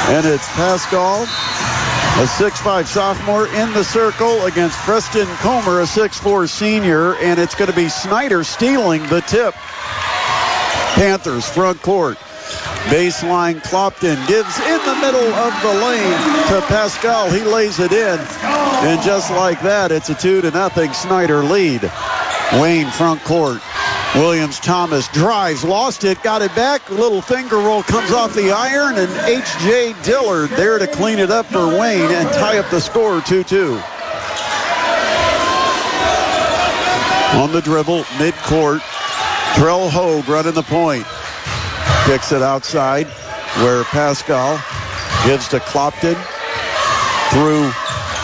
And it's Pascal, a 6'5 sophomore, in the circle against Preston Comer, a 6'4 senior. And it's going to be Snider stealing the tip. Panthers front court. Baseline, Clopton gives in the middle of the lane to Pascal. He lays it in. And just like that, it's a 2-0 Snider lead. Wayne front court. Williams-Thomas drives, lost it, got it back. A little finger roll comes off the iron, and H.J. Dillard there to clean it up for Wayne and tie up the score 2-2. On the dribble, midcourt, Trell Hogue running the point. Kicks it outside where Pascal gives to Clopton through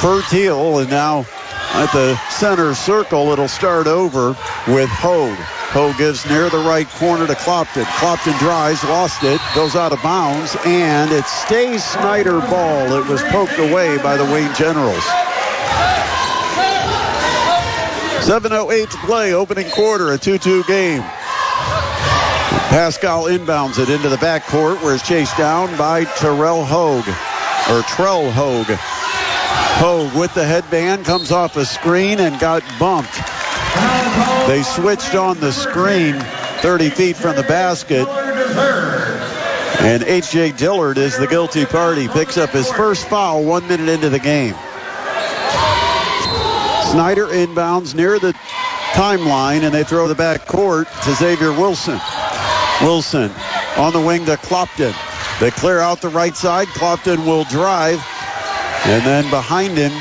Fertil, and now at the center circle, it'll start over with Hogue. Hogue gives near the right corner to Clopton. Clopton drives, lost it, goes out of bounds, and it stays Snider ball. It was poked away by the Wayne Generals. 7:08 to play, opening quarter, a 2-2 game. Pascal inbounds it into the backcourt where it's chased down by Trell Hogue. Hogue with the headband comes off a screen and got bumped. They switched on the screen 30 feet from the basket. And H.J. Dillard is the guilty party. Picks up his first foul 1 minute into the game. Snider inbounds near the timeline, and they throw the backcourt to Xavier Wilson. Wilson on the wing to Clopton. They clear out the right side. Clopton will drive. And then behind him,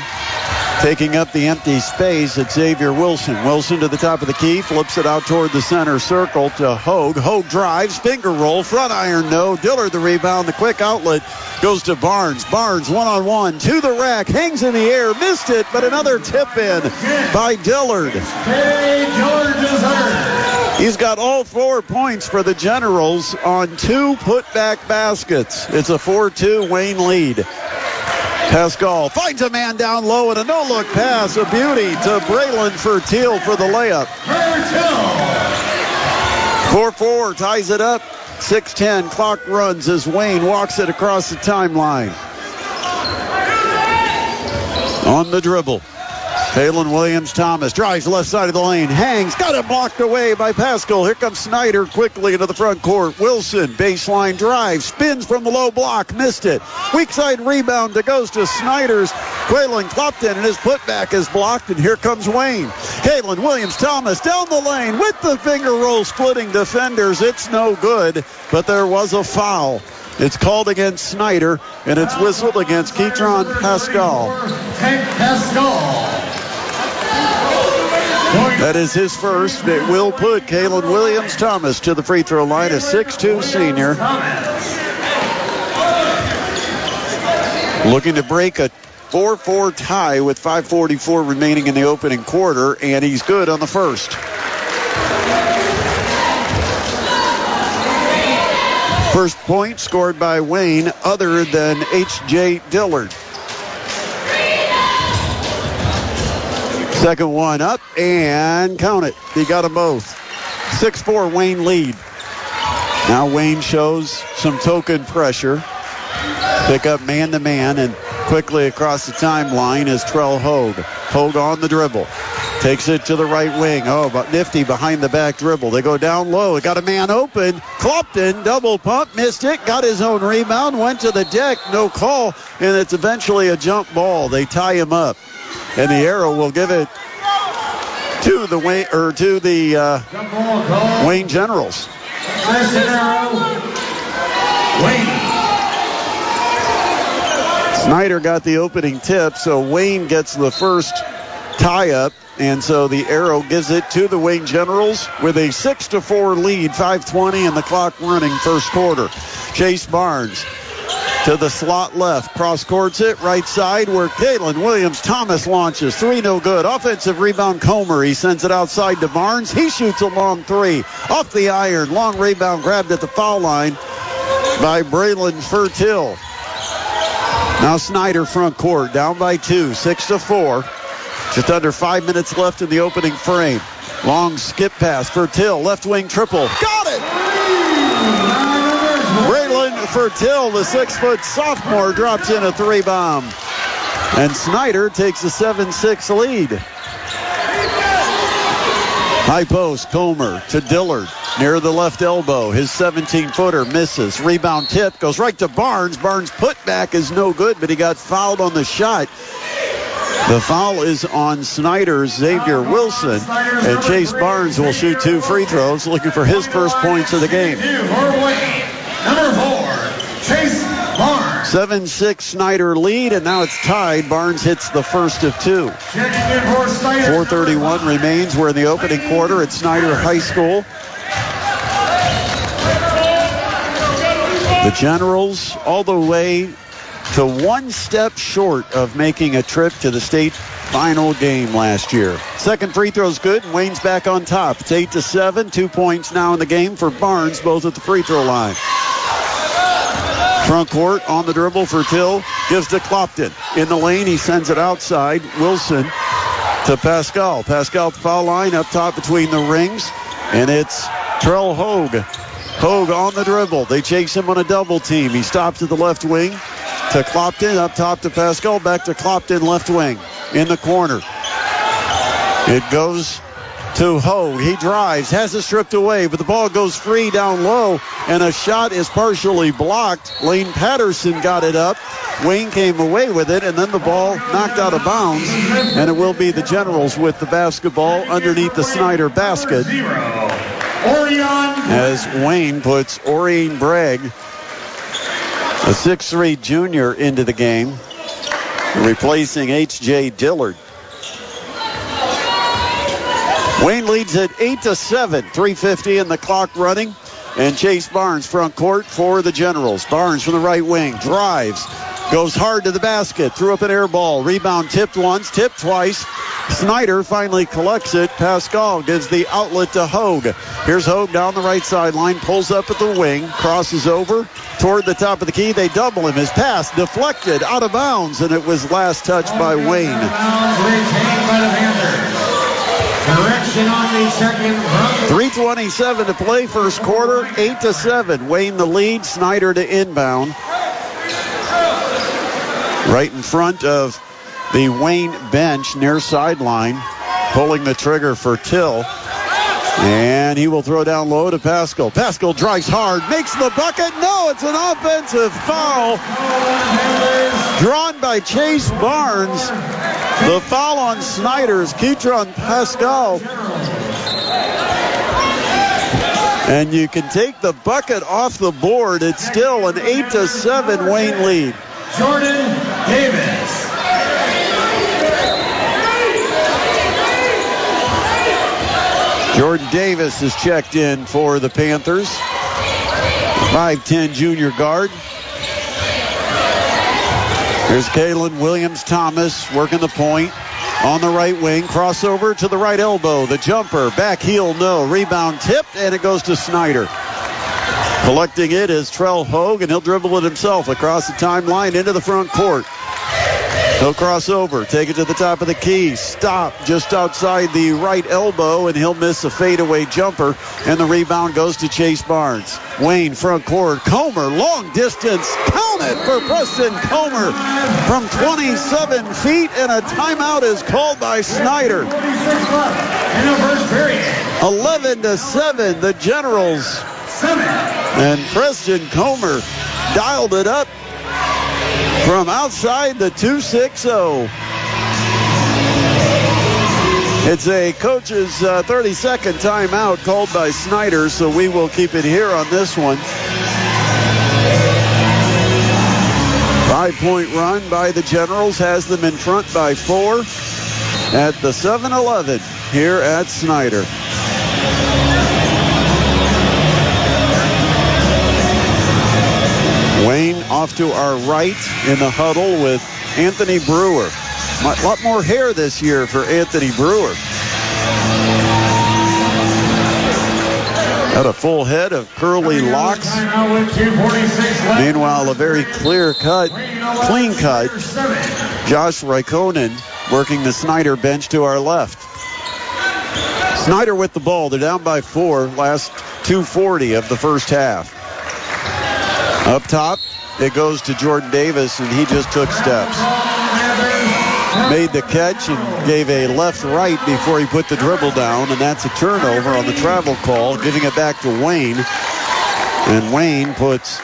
taking up the empty space, it's Xavier Wilson. Wilson to the top of the key, flips it out toward the center circle to Hogue. Hogue drives, finger roll, front iron, no. Dillard the rebound, the quick outlet goes to Barnes. Barnes one-on-one to the rack, hangs in the air, missed it, but another tip in by Dillard. He's got all 4 points for the Generals on 2 putback baskets. It's a 4-2 Wayne lead. Pascal finds a man down low and a no-look pass, a beauty to Braylon Fertil for the layup. 4-4 ties it up. 6:10 clock runs as Wayne walks it across the timeline. On the dribble, Phelan Williams-Thomas drives left side of the lane, hangs, got it blocked away by Pascal. Here comes Snider quickly into the front court. Wilson, baseline drive, spins from the low block, missed it. Weak side rebound that goes to Snider's Quaylen Clopton, and his putback is blocked, and here comes Wayne. Phelan Williams-Thomas down the lane with the finger roll splitting defenders. It's no good, but there was a foul. It's called against Snider, and it's whistled against Keitron Pascal. That is his first. It will put Phelan Williams-Thomas to the free throw line, a 6'2 senior. Looking to break a 4-4 tie with 5:44 remaining in the opening quarter, and he's good on the first. First point scored by Wayne other than H.J. Dillard. Second one up, and count it. He got them both. 6-4 Wayne lead. Now Wayne shows some token pressure. Pick up man-to-man, and quickly across the timeline is Trell Hogue. Hogue on the dribble. Takes it to the right wing. Oh, but nifty behind the back dribble. They go down low. Got a man open. Clopton, double pump, missed it. Got his own rebound. Went to the deck. No call. And it's eventually a jump ball. They tie him up. And the arrow will give it to the Wayne Generals. Snider got the opening tip, so Wayne gets the first tie-up, and so the arrow gives it to the Wayne Generals with a 6-4 lead, 5:20 and the clock running first quarter. Chase Barnes to the slot left, cross-courts it, right side where Phelan Williams-Thomas launches. 3 no good. Offensive rebound Comer. He sends it outside to Barnes. He shoots a long 3. Off the iron. Long rebound grabbed at the foul line by Braylon Fertil. Now Snider front court, down by 2, 6-4. Just under 5 minutes left in the opening frame. Long skip pass. Fertil, left wing triple. Got it! Braylon for Till. The 6-foot sophomore drops in a 3-bomb. And Snider takes a 7-6 lead. High post, Comer to Dillard. Near the left elbow. His 17-footer misses. Rebound tip goes right to Barnes. Barnes' putback is no good, but he got fouled on the shot. The foul is on Snider's Xavier Wilson, and Chase Barnes will shoot 2 free throws, looking for his first points of the game. Number 4, Chase Barnes. 7-6 Snider lead, and now it's tied. Barnes hits the first of 2. 4:31 remains. We're in the opening quarter at Snider High School. The Generals all the way to 1 step short of making a trip to the state final game last year. Second free throw's good, and Wayne's back on top. It's 8-7, 2 points now in the game for Barnes, both at the free throw line. Front court on the dribble for Till, gives to Clopton. In the lane, he sends it outside. Wilson to Pascal. Pascal at the foul line, up top between the rings, and it's Trell Hogue. Hogue on the dribble. They chase him on a double team. He stops at the left wing to Clopton, up top to Pascal, back to Clopton, left wing, in the corner. It goes to Hogue. He drives, has it stripped away, but the ball goes free down low, and a shot is partially blocked. Lane Patterson got it up. Wayne came away with it, and then the ball knocked out of bounds, and it will be the Generals with the basketball underneath the Snider basket, as Wayne puts Orion Bragg, a 6'3 junior, into the game, replacing H.J. Dillard. Wayne leads at 8-7, 3:50 in the clock running, and Chase Barnes front court for the Generals. Barnes from the right wing, drives, goes hard to the basket, threw up an air ball, rebound tipped once, tipped twice. Snider finally collects it. Pascal gives the outlet to Hogue. Here's Hogue down the right sideline, pulls up at the wing, crosses over toward the top of the key. They double him. His pass deflected out of bounds, and it was last touched by Wayne. Correction on the second. 3:27 to play, first quarter, 8-7. Wayne the lead, Snider to inbound. Right in front of the Wayne bench, near sideline, pulling the trigger for Till. And he will throw down low to Pascal. Pascal drives hard, makes the bucket. No, it's an offensive foul drawn by Chase Barnes. The foul on Snider's Ketron Pascal. And you can take the bucket off the board. It's still an 8-7 Wayne lead. Jordan Davis. Jordan Davis is checked in for the Panthers. 5'10 junior guard. Here's Kalen Williams-Thomas working the point on the right wing. Crossover to the right elbow. The jumper. Back heel, no. Rebound tipped, and it goes to Snider. Collecting it is Trell Hogue, and he'll dribble it himself across the timeline into the front court. He'll cross over, take it to the top of the key, stop just outside the right elbow, and he'll miss a fadeaway jumper, and the rebound goes to Chase Barnes. Wayne front court, Comer, long distance, count it for Preston Comer from 27 feet, and a timeout is called by Snider. 11-7, the Generals. And Preston Comer dialed it up from outside the 2-6-0. It's a coach's 30-second timeout called by Snider, so we will keep it here on this one. 5-point run by the Generals has them in front by 4 at the 7-11 here at Snider. Wayne off to our right in the huddle with Anthony Brewer. A lot more hair this year for Anthony Brewer. Got a full head of curly locks. Meanwhile, a very clean cut, Josh Raikkonen working the Snider bench to our left. Snider with the ball. They're down by 4, last 2:40 of the first half. Up top, it goes to Jordan Davis, and he just took steps. Made the catch and gave a left-right before he put the dribble down, and that's a turnover on the travel call, giving it back to Wayne. And Wayne puts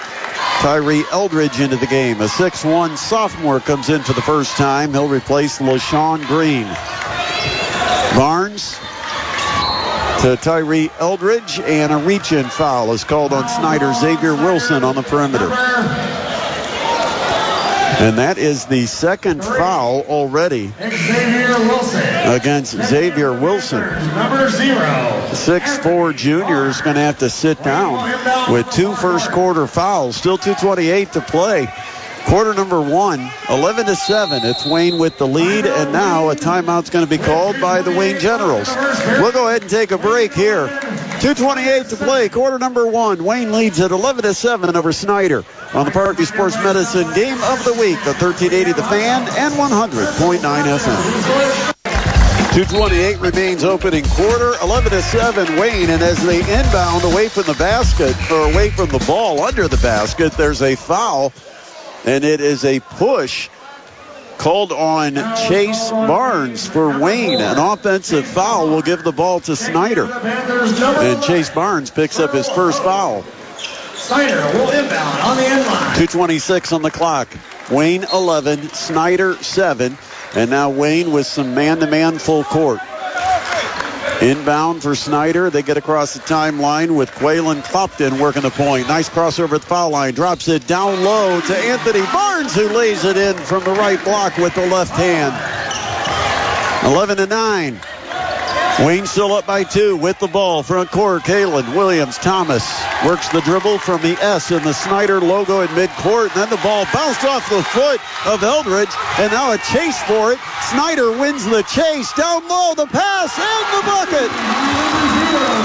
Tyree Eldridge into the game. A 6'1 sophomore comes in for the first time. He'll replace LaShawn Green. Barnes to Tyree Eldridge, and a reach-in foul is called on Snider. Xavier Wilson on the perimeter. And that is the second foul already against Xavier Wilson. Number 0. 6'4 junior is going to have to sit down with 2 first quarter fouls. Still 2:28 to play. Quarter number 1, 11-7. It's Wayne with the lead, and now a timeout's going to be called by the Wayne Generals. We'll go ahead and take a break here. 2:28 to play, quarter number 1. Wayne leads at 11-7 over Snider on the Parkview Sports Medicine Game of the Week, the 1380 The Fan and 100.9 FM. 2:28 remains opening quarter, 11-7 Wayne, and as they inbound away from the basket, or away from the ball under the basket, there's a foul, and it is a push called on Chase Barnes for Wayne. An offensive foul will give the ball to Snider, and Chase Barnes picks up his first foul. Snider will inbound on the end line. 2:26 on the clock. Wayne 11, Snider 7. And now Wayne with some man-to-man full court. Inbound for Snider. They get across the timeline with Quaylen Clopton working the point. Nice crossover at the foul line. Drops it down low to Anthony Barnes, who lays it in from the right block with the left hand. 11-9. Wayne still up by 2 with the ball. Front court, Kalen Williams Thomas works the dribble from the S in the Snider logo in midcourt. And then the ball bounced off the foot of Eldridge. And now a chase for it. Snider wins the chase. Down low, the pass, and the bucket.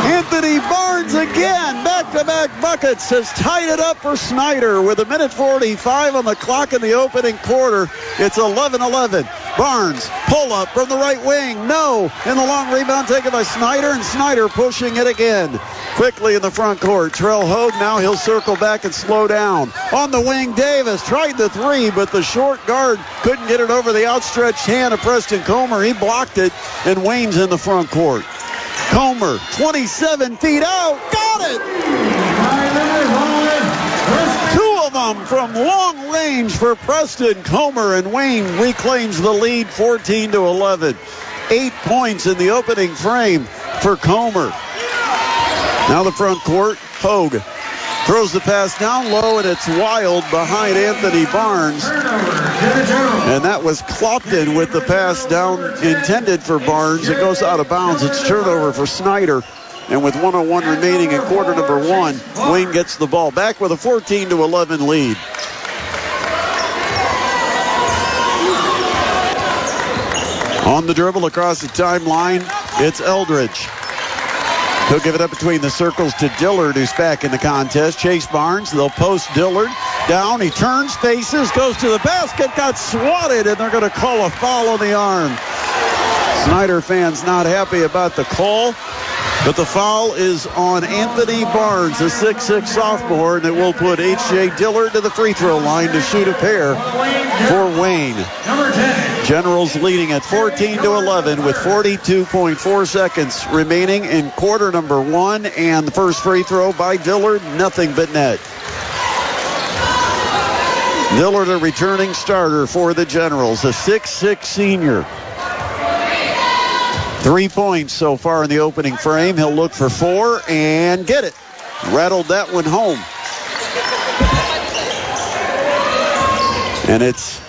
Anthony Barnes again. Back-to-back buckets has tied it up for Snider with 1:45 on the clock in the opening quarter. It's 11-11. Barnes, pull up from the right wing. No. In the long rebound taken by Snider, and Snider pushing it again. Quickly in the front court. Terrell Hogue, now he'll circle back and slow down. On the wing, Davis tried the 3, but the short guard couldn't get it over the outstretched hand of Preston Comer. He blocked it, and Wayne's in the front court. Comer, 27 feet out. Got it! 2 of them from long range for Preston Comer, and Wayne reclaims the lead 14-11. 8 points in the opening frame for Comer. Now the front court, Hogue throws the pass down low, and it's wild behind Anthony Barnes. And that was Clopton with the pass down intended for Barnes. It goes out of bounds. It's turnover for Snider. And with 1:01 remaining in quarter number 1, Wayne gets the ball back with a 14-11 lead. On the dribble across the timeline, it's Eldridge. He'll give it up between the circles to Dillard, who's back in the contest. Chase Barnes, they'll post Dillard. Down, he turns, faces, goes to the basket, got swatted, and they're going to call a foul on the arm. Snider fans not happy about the call, but the foul is on Anthony Barnes, a 6'6 sophomore, and it will put H.J. Dillard to the free throw line to shoot a pair for Wayne. Number 10. Generals leading at 14-11 with 42.4 seconds remaining in quarter number 1, and the first free throw by Dillard, nothing but net. Dillard, a returning starter for the Generals, a 6'6 senior. 3 points so far in the opening frame. He'll look for 4 and get it. Rattled that one home. And it's,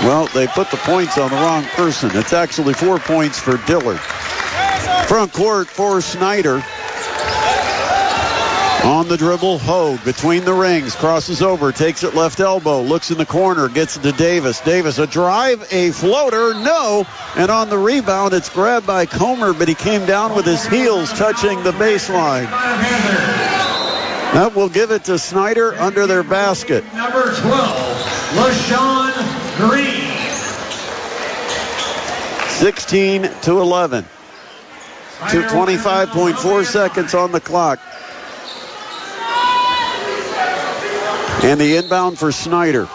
well, they put the points on the wrong person. It's actually 4 points for Dillard. Front court for Snider. On the dribble, Hogue between the rings, crosses over, takes it left elbow, looks in the corner, gets it to Davis. Davis, a drive, a floater, no. And on the rebound, it's grabbed by Comer, but he came down with his heels touching the baseline. That will give it to Snider under their basket. Number 12, LaShawn Green. 16-11. 25.4 seconds on the clock. And the inbound for Snider.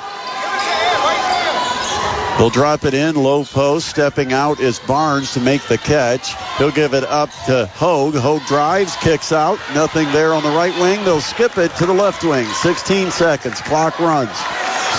He'll drop it in, low post. Stepping out is Barnes to make the catch. He'll give it up to Hogue. Hogue drives, kicks out. Nothing there on the right wing. They'll skip it to the left wing. 16 seconds. Clock runs.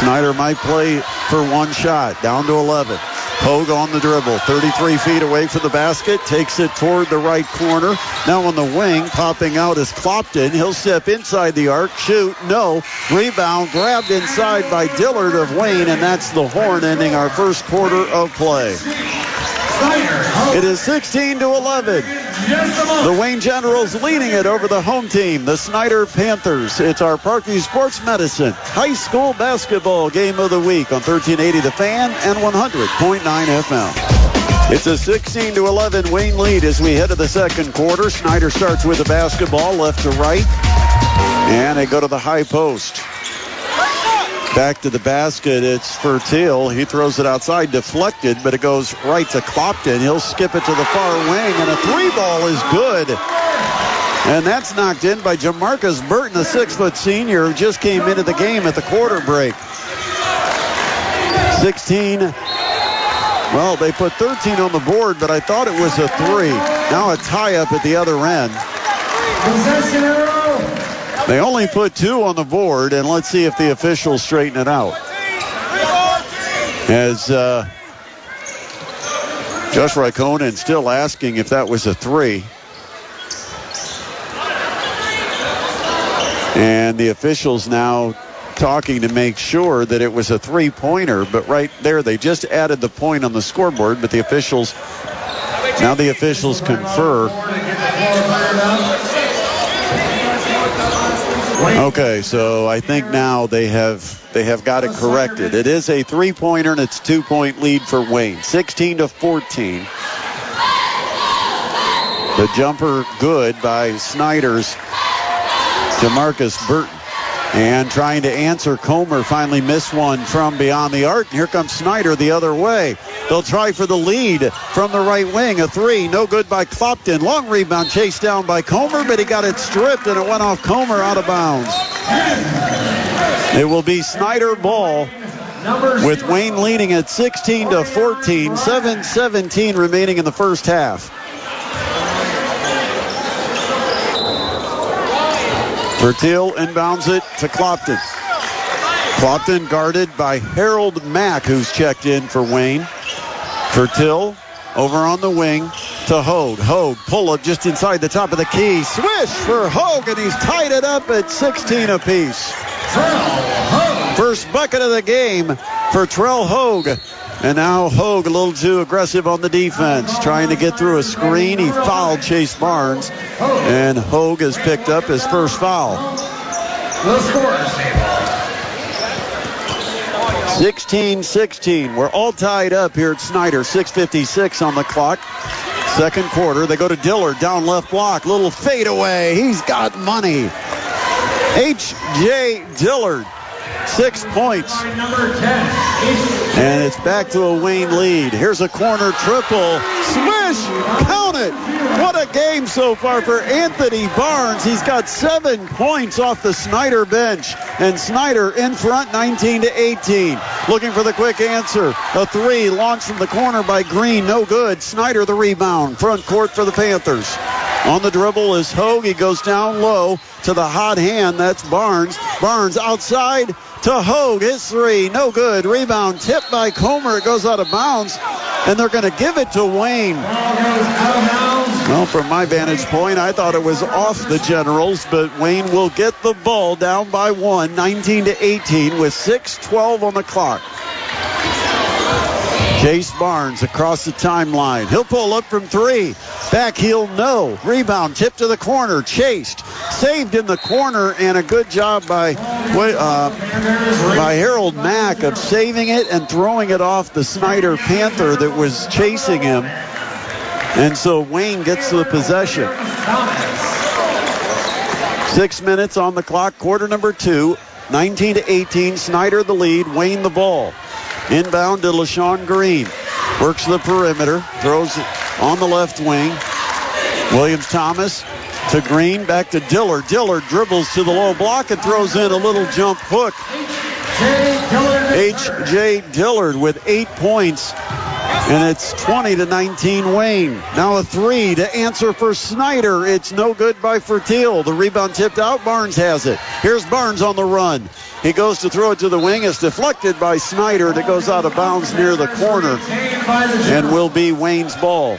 Snider might play for one shot. Down to 11. Hogue on the dribble. 33 feet away from the basket. Takes it toward the right corner. Now on the wing, popping out is Clopton. He'll step inside the arc. Shoot. No. Rebound. Grabbed inside by Dillard of Wayne. And that's the horn ending our first quarter of play. It is 16-11. The Wayne Generals leading it over the home team, the Snider Panthers. It's our Parkview Sports Medicine high school basketball game of the week on 1380 The Fan and 100.9 FM. It's a 16-11 Wayne lead as we head to the second quarter. Snider starts with the basketball left to right, and they go to the high post. Back to the basket, it's Fertil. He throws it outside, deflected, but it goes right to Clopton. He'll skip it to the far wing, and a three ball is good. And that's knocked in by Jamarcus Burton, the 6-foot senior who just came into the game at the quarter break. 16. Well, they put 13 on the board, but I thought it was a three. Now a tie-up at the other end. They only put 2 on the board, and let's see if the officials straighten it out. As Josh Raikkonen still asking if that was a 3. And the officials now talking to make sure that it was a 3-pointer, but right there they just added the point on the scoreboard, but the officials confer. Okay, so I think now they have got it corrected. It is a 3-pointer, and it's a 2-point lead for Wayne. 16-14. The jumper good by Snider's Jamarcus Burton. And trying to answer, Comer finally missed one from beyond the arc. Here comes Snider the other way. They'll try for the lead from the right wing. A 3, no good by Clopton. Long rebound chased down by Comer, but he got it stripped, and it went off Comer out of bounds. It will be Snider ball with Wayne leading at 16-14. 7:17 remaining in the first half. Fertil inbounds it to Clopton. Clopton guarded by Harold Mack, who's checked in for Wayne. Fertil over on the wing to Hogue. Hogue pull up just inside the top of the key. Swish for Hogue, and he's tied it up at 16 apiece. First bucket of the game for Trell Hogue. And now Hogue a little too aggressive on the defense, trying to get through a screen. He fouled Chase Barnes, and Hogue has picked up his first foul. The scorer's table. 16-16. We're all tied up here at Snider. 6:56 on the clock. Second quarter. They go to Dillard, down left block. Little fadeaway. He's got money. H.J. Dillard. 6 points. And it's back to a Wayne lead. Here's a corner triple. Swish! Count it! What a game so far for Anthony Barnes. He's got 7 points off the Snider bench. And Snider in front 19-18. Looking for the quick answer. A 3 launched from the corner by Green. No good. Snider the rebound. Front court for the Panthers. On the dribble is Hogue. He goes down low to the hot hand. That's Barnes. Barnes outside to Hogue. His 3. No good. Rebound tipped by Comer. It goes out of bounds. And they're going to give it to Wayne. Well, from my vantage point, I thought it was off the Generals, but Wayne will get the ball down by 1, 19-18 with 6:12 on the clock. Chase Barnes across the timeline. He'll pull up from 3. Back heel, no. Rebound, tip to the corner. Chased. Saved in the corner, and a good job by Harold Mack of saving it and throwing it off the Snider Panther that was chasing him. And so Wayne gets the possession. 6 minutes on the clock, quarter number 2. 19-18, Snider the lead, Wayne the ball. Inbound to LaShawn Green. Works the perimeter. Throws it on the left wing. Williams-Thomas To Green, back to Dillard. Dillard dribbles to the low block and throws in a little jump hook. H.J. Dillard with 8 points. And it's 20-19 Wayne. Now a three to answer for Snider. It's no good by Fertil. The rebound tipped out. Barnes has it. Here's Barnes on the run. He goes to throw it to the wing. It's deflected by Snider. It goes out of bounds near the corner and will be Wayne's ball.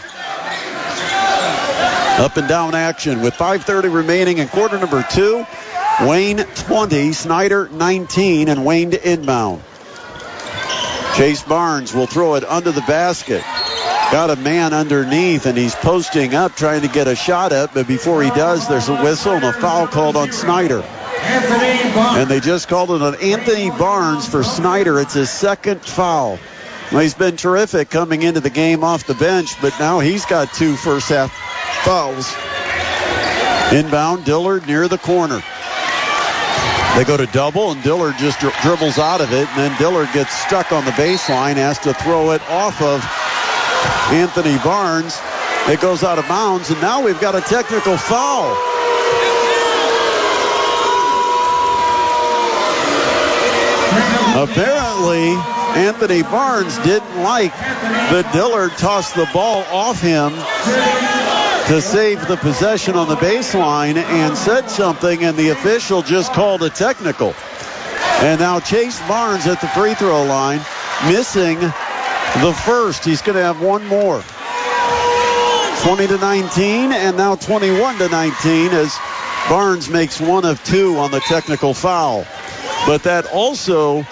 Up and down action with 5:30 remaining in quarter number 2. Wayne 20, Snider 19, and Wayne to inbound. Chase Barnes will throw it under the basket. Got a man underneath, and he's posting up, trying to get a shot up. But before he does, there's a whistle and a foul called on Snider. And they just called it on Anthony Barnes for Snider. It's his second foul. Well, he's been terrific coming into the game off the bench, but now he's got 2 first-half fouls. Inbound, Dillard near the corner. They go to double, and Dillard just dribbles out of it, and then Dillard gets stuck on the baseline, has to throw it off of Anthony Barnes. It goes out of bounds, and now we've got a technical foul. Apparently, Anthony Barnes didn't like that Dillard tossed the ball off him to save the possession on the baseline and said something, and the official just called a technical. And now Chase Barnes at the free throw line, missing the first. He's going to have one more. 20-19, and now 21-19 as Barnes makes 1 of 2 on the technical foul. But that also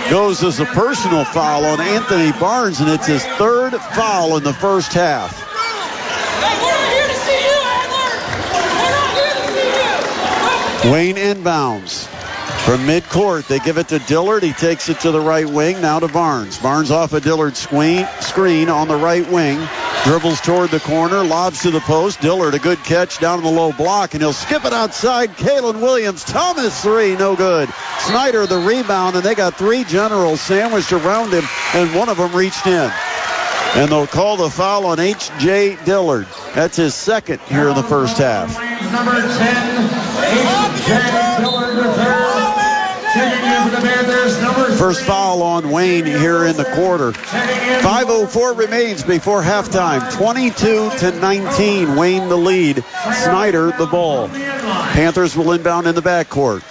goes as a personal foul on Anthony Barnes, and it's his 3rd foul in the first half. Wayne inbounds from midcourt. They give it to Dillard. He takes it to the right wing. Now to Barnes. Barnes off a Dillard screen on the right wing. Dribbles toward the corner. Lobs to the post. Dillard, a good catch down in the low block, and he'll skip it outside. Kalen Williams. Thomas three. No good. Snider the rebound, and they got 3 generals sandwiched around him, and one of them reached in. And they'll call the foul on H.J. Dillard. That's his second here in the first half. Number 10, H.J. Dillard III. Checking in for the Panthers, number 3. First foul on Wayne here in the quarter. 5:04 remains before halftime. 22-19. Wayne the lead. Snider the ball. Panthers will inbound in the backcourt.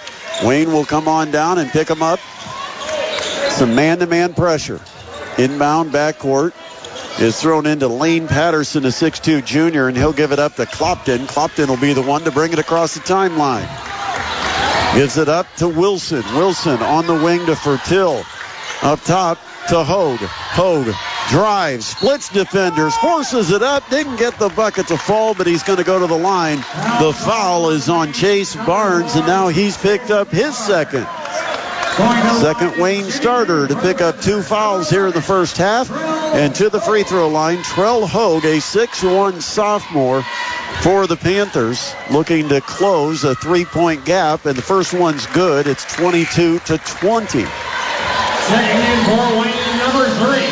Wayne will come on down and pick him up. Some man-to-man pressure. Inbound backcourt is thrown into Lane Patterson, a 6'2 junior, and he'll give it up to Clopton. Clopton will be the one to bring it across the timeline. Gives it up to Wilson. Wilson on the wing to Fertil. Up top to Hogue. Hogue drives, splits defenders, forces it up, didn't get the bucket to fall, but he's going to go to the line. The foul is on Chase Barnes, and now he's picked up his second. Second Wayne starter to pick up 2 fouls here in the first half. And to the free throw line, Trell Hogue, a 6'1 sophomore for the Panthers, looking to close a 3-point gap, and the first one's good. It's 22-20. Checking in for Wayne, number 3,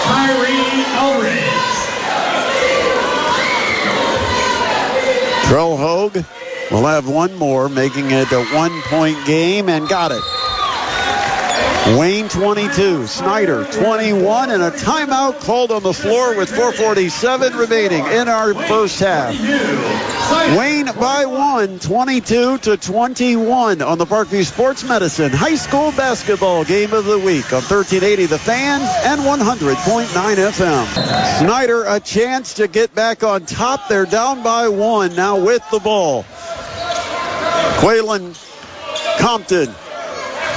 Tyree Elridge. Trell Hogue will have one more, making it a 1-point game, and got it. Wayne 22, Snider 21, and a timeout called on the floor with 4:47 remaining in our first half. Wayne by 1, 22-21 on the Parkview Sports Medicine High School Basketball Game of the Week on 1380 The Fan and 100.9 FM. Snider a chance to get back on top. They're down by 1 now with the ball. Quaylen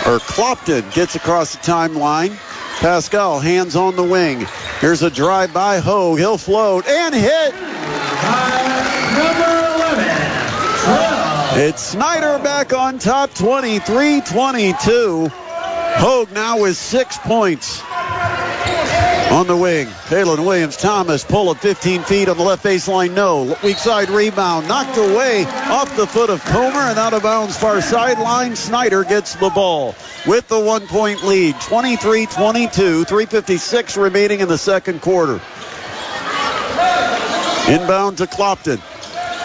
Clopton gets across the timeline. Pascal, hands on the wing. Here's a drive by Hogue. He'll float and hit. Number 11, Trell. It's Snider back on top, 23-22. Hogue now with 6 points. On the wing, Kalen Williams-Thomas, pull of 15 feet on the left baseline, no. Weak side rebound, knocked away off the foot of Comer and out of bounds far sideline. Snider gets the ball with the 1-point lead, 23-22, 3:56 remaining in the second quarter. Inbound to Clopton.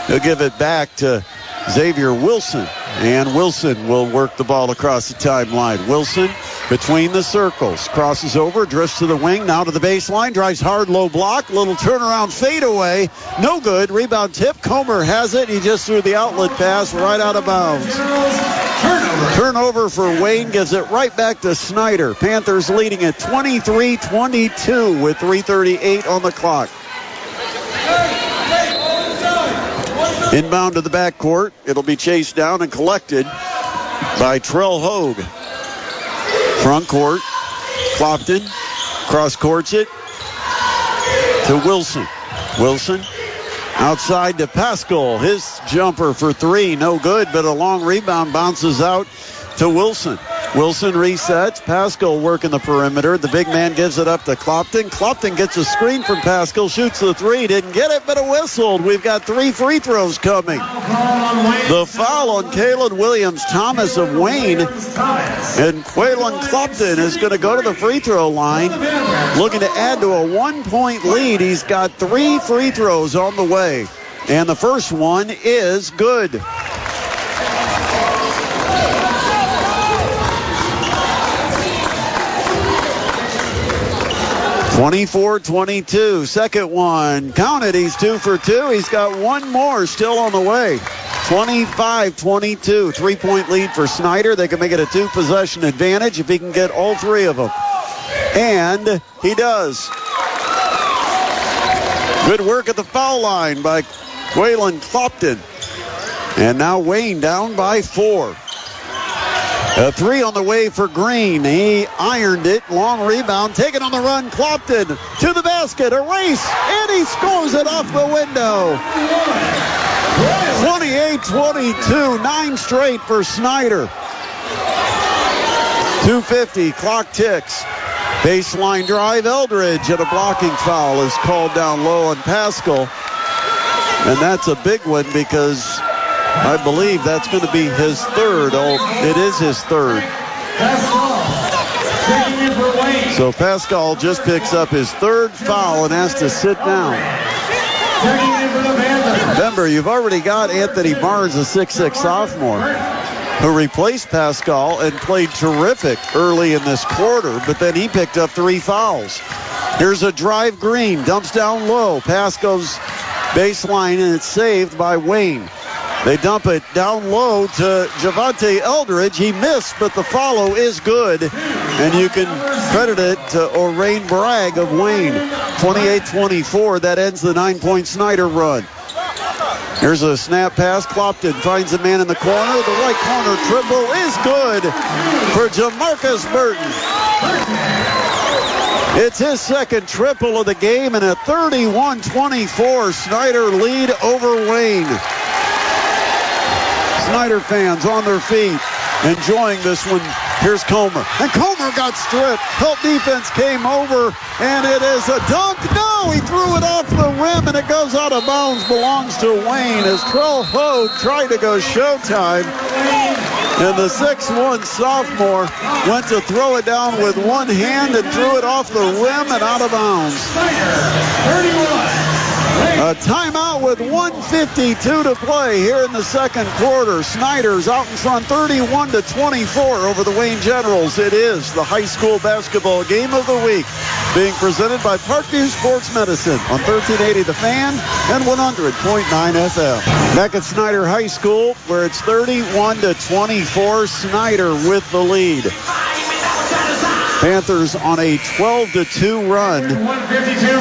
He'll give it back to Xavier Wilson. And Wilson will work the ball across the timeline. Wilson between the circles. Crosses over, drifts to the wing, now to the baseline. Drives hard, low block. Little turnaround fadeaway. No good. Rebound tip. Comer has it. He just threw the outlet pass right out of bounds. Turnover for Wayne. Gives it right back to Snider. Panthers leading at 23-22 with 3:38 on the clock. Inbound to the backcourt. It'll be chased down and collected by Trell Hogue. Front court. Clopton cross courts it to Wilson. Wilson outside to Pascal. His jumper for three. No good, but a long rebound bounces out to Wilson. Wilson resets. Pascal working the perimeter. The big man gives it up to Clopton. Clopton gets a screen from Pascal. Shoots the three. Didn't get it, but a whistled. We've got 3 free throws coming. The foul on Kalen Williams-Thomas of Wayne. And Quaylen Clopton is going to go to the free throw line. Looking to add to a 1-point lead. He's got 3 free throws on the way. And the first one is good. 24-22. Second one. Count it. He's 2 for 2. He's got one more still on the way. 25-22. 3-point lead for Snider. They can make it a 2-possession advantage if he can get all 3 of them. And he does. Good work at the foul line by Quaylen Clopton. And now Wayne down by 4. A 3 on the way for Green. He ironed it. Long rebound. Taken on the run. Clopton to the basket. A race. And he scores it off the window. 28-22. 9 straight for Snider. 2:50. Clock ticks. Baseline drive. Eldridge and a blocking foul is called down low on Pascal. And that's a big one because I believe that's going to be his third. Oh, it is his third. So Pascal just picks up his third foul and has to sit down. Remember, you've already got Anthony Barnes, a 6'6 sophomore, who replaced Pascal and played terrific early in this quarter, but then he picked up 3 fouls. Here's a drive. Green dumps down low. Pass goes baseline, and it's saved by Wayne. They dump it down low to Javante Eldridge. He missed, but the follow is good. And you can credit it to Orain Bragg of Wayne. 28-24. That ends the 9-point Snider run. Here's a snap pass. Clopton finds a man in the corner. The right corner triple is good for Jamarcus Burton. It's his second triple of the game and a 31-24 Snider lead over Wayne. Snider fans on their feet, enjoying this one. Here's Comer. And Comer got stripped. Help defense came over, and it is a dunk. No, he threw it off the rim, and it goes out of bounds. Belongs to Wayne as Trell Hogue tried to go showtime. And the 6'1 sophomore went to throw it down with one hand and threw it off the rim and out of bounds. 31. A timeout with 1:52 to play here in the second quarter. Snider's out in front 31-24 over the Wayne Generals. It is the high school basketball game of the week, being presented by Parkview Sports Medicine on 1380 The Fan and 100.9 FM. Back at Snider High School, where it's 31-24. Snider with the lead. Panthers on a 12-2 run,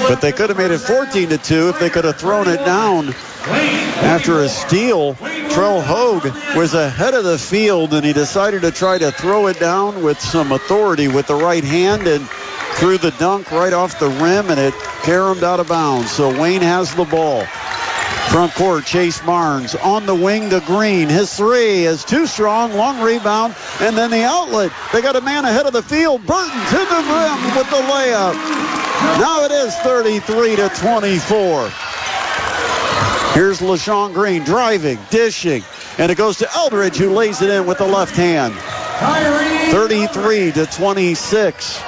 but they could have made it 14-2 if they could have thrown it down. After a steal, Trell Hogue was ahead of the field, and he decided to try to throw it down with some authority with the right hand and threw the dunk right off the rim, and it caromed out of bounds. So Wayne has the ball. Front court, Chase Barnes on the wing to Green. His 3 is too strong. Long rebound. And then the outlet. They got a man ahead of the field. Burton to the rim with the layup. Now it is 33-24. Here's LaShawn Green driving, dishing. And it goes to Eldridge, who lays it in with the left hand. 33-26.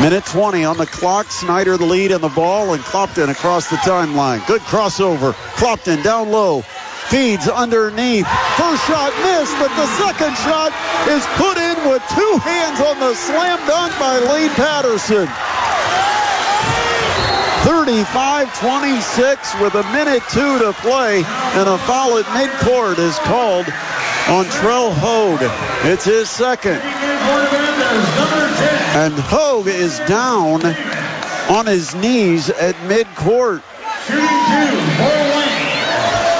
Minute 20 on the clock. Snider the lead in the ball, and Clopton across the timeline. Good crossover. Clopton down low. Feeds underneath. First shot missed, but the second shot is put in with two hands on the slam dunk by Lane Patterson. 35-26 with a minute 2 to play, and a foul at midcourt is called on Trell Hogue. It's his second. And Hogue is down on his knees at midcourt.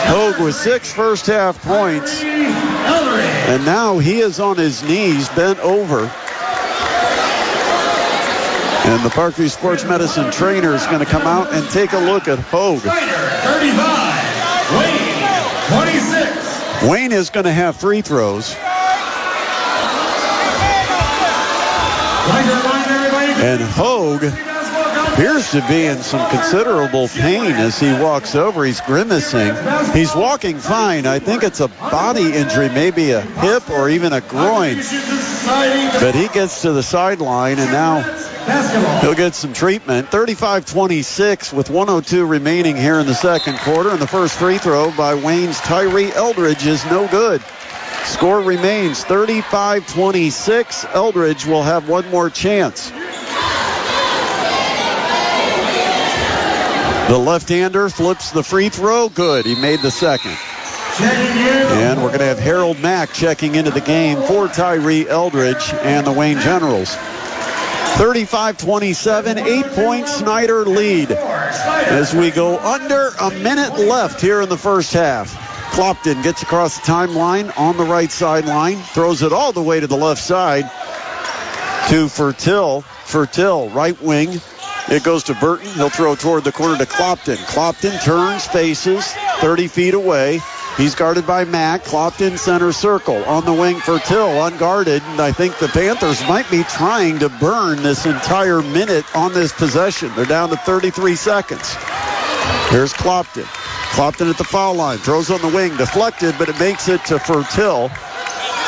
Hogue with 6 first half points, and now he is on his knees, bent over. And the Parkview Sports Medicine trainer is going to come out and take a look at Hogue. 35, Wayne 26. Wayne is going to have free throws. And Hogue appears to be in some considerable pain as he walks over. He's grimacing. He's walking fine. I think it's a body injury, maybe a hip or even a groin. But he gets to the sideline, and now he'll get some treatment. 35-26 with 1:02 remaining here in the second quarter. And the first free throw by Wayne's Tyree Eldridge is no good. Score remains 35-26. Eldridge will have one more chance. The left-hander flips the free throw. Good. He made the second. And we're going to have Harold Mack checking into the game for Tyree Eldridge and the Wayne Generals. 35-27, 8-point Snider lead as we go under a minute left here in the first half. Clopton gets across the timeline on the right sideline, throws it all the way to the left side to Fertil. Fertil, right wing. It goes to Burton. He'll throw toward the corner to Clopton. Clopton turns, faces, 30 feet away. He's guarded by Mack. Clopton center circle. On the wing for Till, unguarded. And I think the Panthers might be trying to burn this entire minute on this possession. They're down to 33 seconds. Here's Clopton. Clopton at the foul line. Throws on the wing. Deflected, but it makes it to Fertil.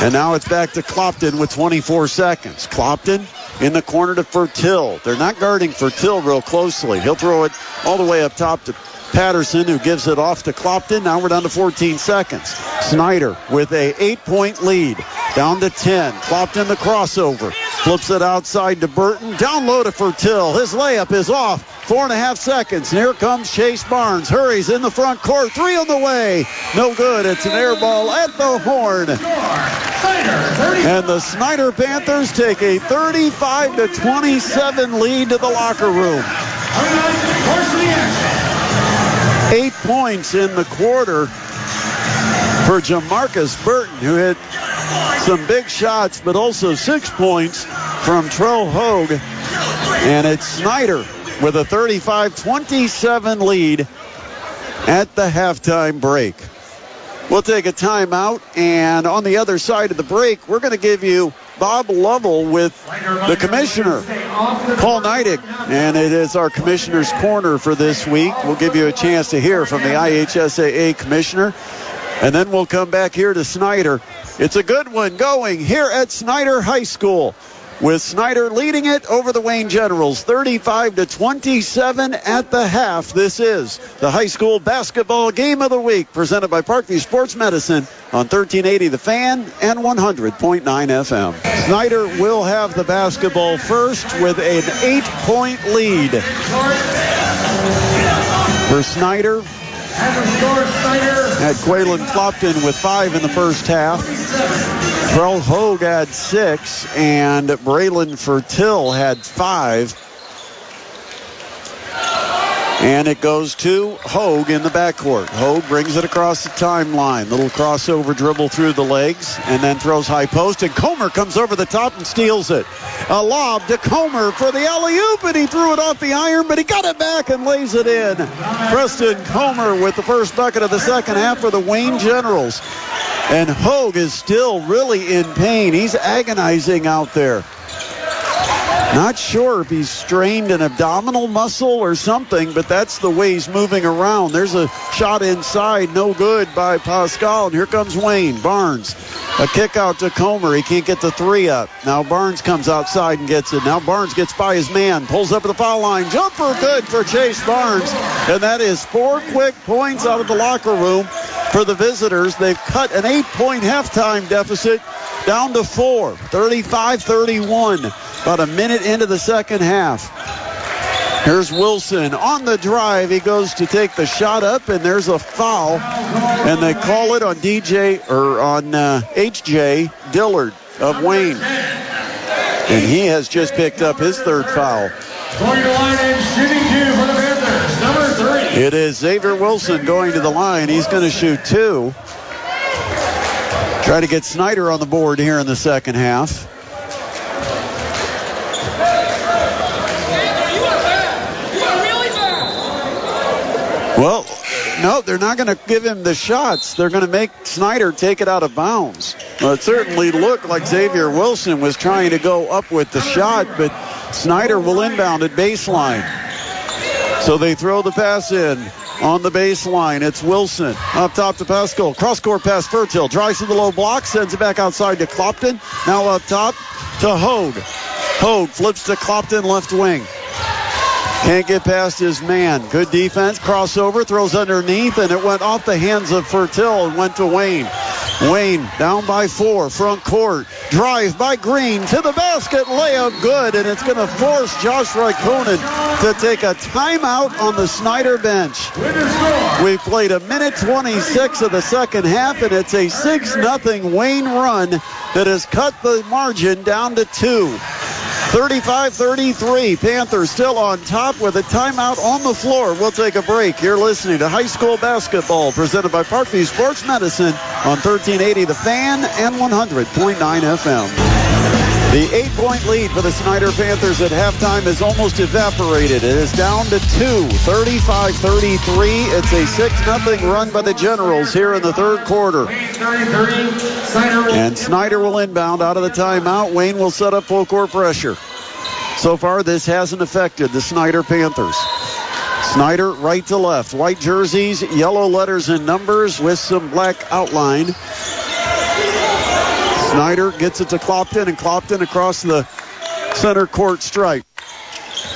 And now it's back to Clopton with 24 seconds. Clopton in the corner to Fertil. They're not guarding Fertil real closely. He'll throw it all the way up top to Patterson, who gives it off to Clopton. Now we're down to 14 seconds. Snider with a 8-point lead. Down to 10. Clopton the crossover. Flips it outside to Burton. Down low to Fertil. His layup is off. 4.5 seconds. And here comes Chase Barnes. Hurries in the front court. 3 on the way. No good. It's an air ball at the horn. And the Snider Panthers take a 35-27 lead to the locker room. 8 points in the quarter for Jamarcus Burton, who hit some big shots, but also 6 points from Trell Hogue. And it's Snider with a 35-27 lead at the halftime break. We'll take a timeout, and on the other side of the break, we're going to give you Bob Lovell with the commissioner, Paul Neidig, and it is our commissioner's corner for this week. We'll give you a chance to hear from the IHSAA commissioner, and then we'll come back here to Snider. It's a good one going here at Snider High School, with Snider leading it over the Wayne Generals, 35-27 at the half. This is the high school basketball game of the week, presented by Parkview Sports Medicine on 1380 The Fan and 100.9 FM. Snider will have the basketball first with an 8-point lead. For Snider, had Quaylen Clopton with 5 in the first half. Trell Hogue had 6, and Braylon Fertil had 5. And it goes to Hogue in the backcourt. Hogue brings it across the timeline. Little crossover dribble through the legs, and then throws high post, and Comer comes over the top and steals it. A lob to Comer for the alley-oop, and he threw it off the iron, but he got it back and lays it in. Preston Comer with the first bucket of the second half for the Wayne Generals. And Hogue is still really in pain. He's agonizing out there. Not sure if he's strained an abdominal muscle or something, but that's the way he's moving around. There's a shot inside, no good by Pascal. And here comes Wayne. Barnes, a kick out to Comer. He can't get the three up. Now Barnes comes outside and gets it. Now Barnes gets by his man, pulls up at the foul line. Jumper good for Chase Barnes. And that is 4 quick points out of the locker room for the visitors. They've cut an 8-point halftime deficit down to 4, 35-31. About a minute into the second half. Here's Wilson on the drive. He goes to take the shot up, and there's a foul. And they call it on H.J. Dillard of Wayne. And he has just picked up his third foul. Going to the line and shooting 2 for the Panthers, number 3. It is Xavier Wilson going to the line. He's going to shoot 2. Try to get Snider on the board here in the second half. Well, no, they're not going to give him the shots. They're going to make Snider take it out of bounds. Well, it certainly looked like Xavier Wilson was trying to go up with the shot, but Snider will inbound at baseline. So they throw the pass in on the baseline. It's Wilson up top to Pascal. Cross-court pass Fertil. Drives to the low block, sends it back outside to Clopton. Now up top to Hogue. Hogue flips to Clopton, left wing. Can't get past his man. Good defense. Crossover. Throws underneath, and it went off the hands of Fertil and went to Wayne. Wayne down by 4. Front court. Drive by Green to the basket. Layup good, and it's going to force Josh Raikkonen to take a timeout on the Snider bench. We've played a minute 26 of the second half, and it's a 6-0 Wayne run that has cut the margin down to 2. 35-33. Panthers still on top with a timeout on the floor. We'll take a break. You're listening to high school basketball presented by Parkview Sports Medicine on 1380 The Fan and 100.9 FM. The 8-point lead for the Snider Panthers at halftime is almost evaporated. It is down to 2, 35-33. It's a 6-0 run by the Generals here in the third quarter. And Snider will inbound out of the timeout. Wayne will set up full court pressure. So far, this hasn't affected the Snider Panthers. Snider right to left. White jerseys, yellow letters and numbers with some black outline. Snider gets it to Clopton, and Clopton across the center court stripe.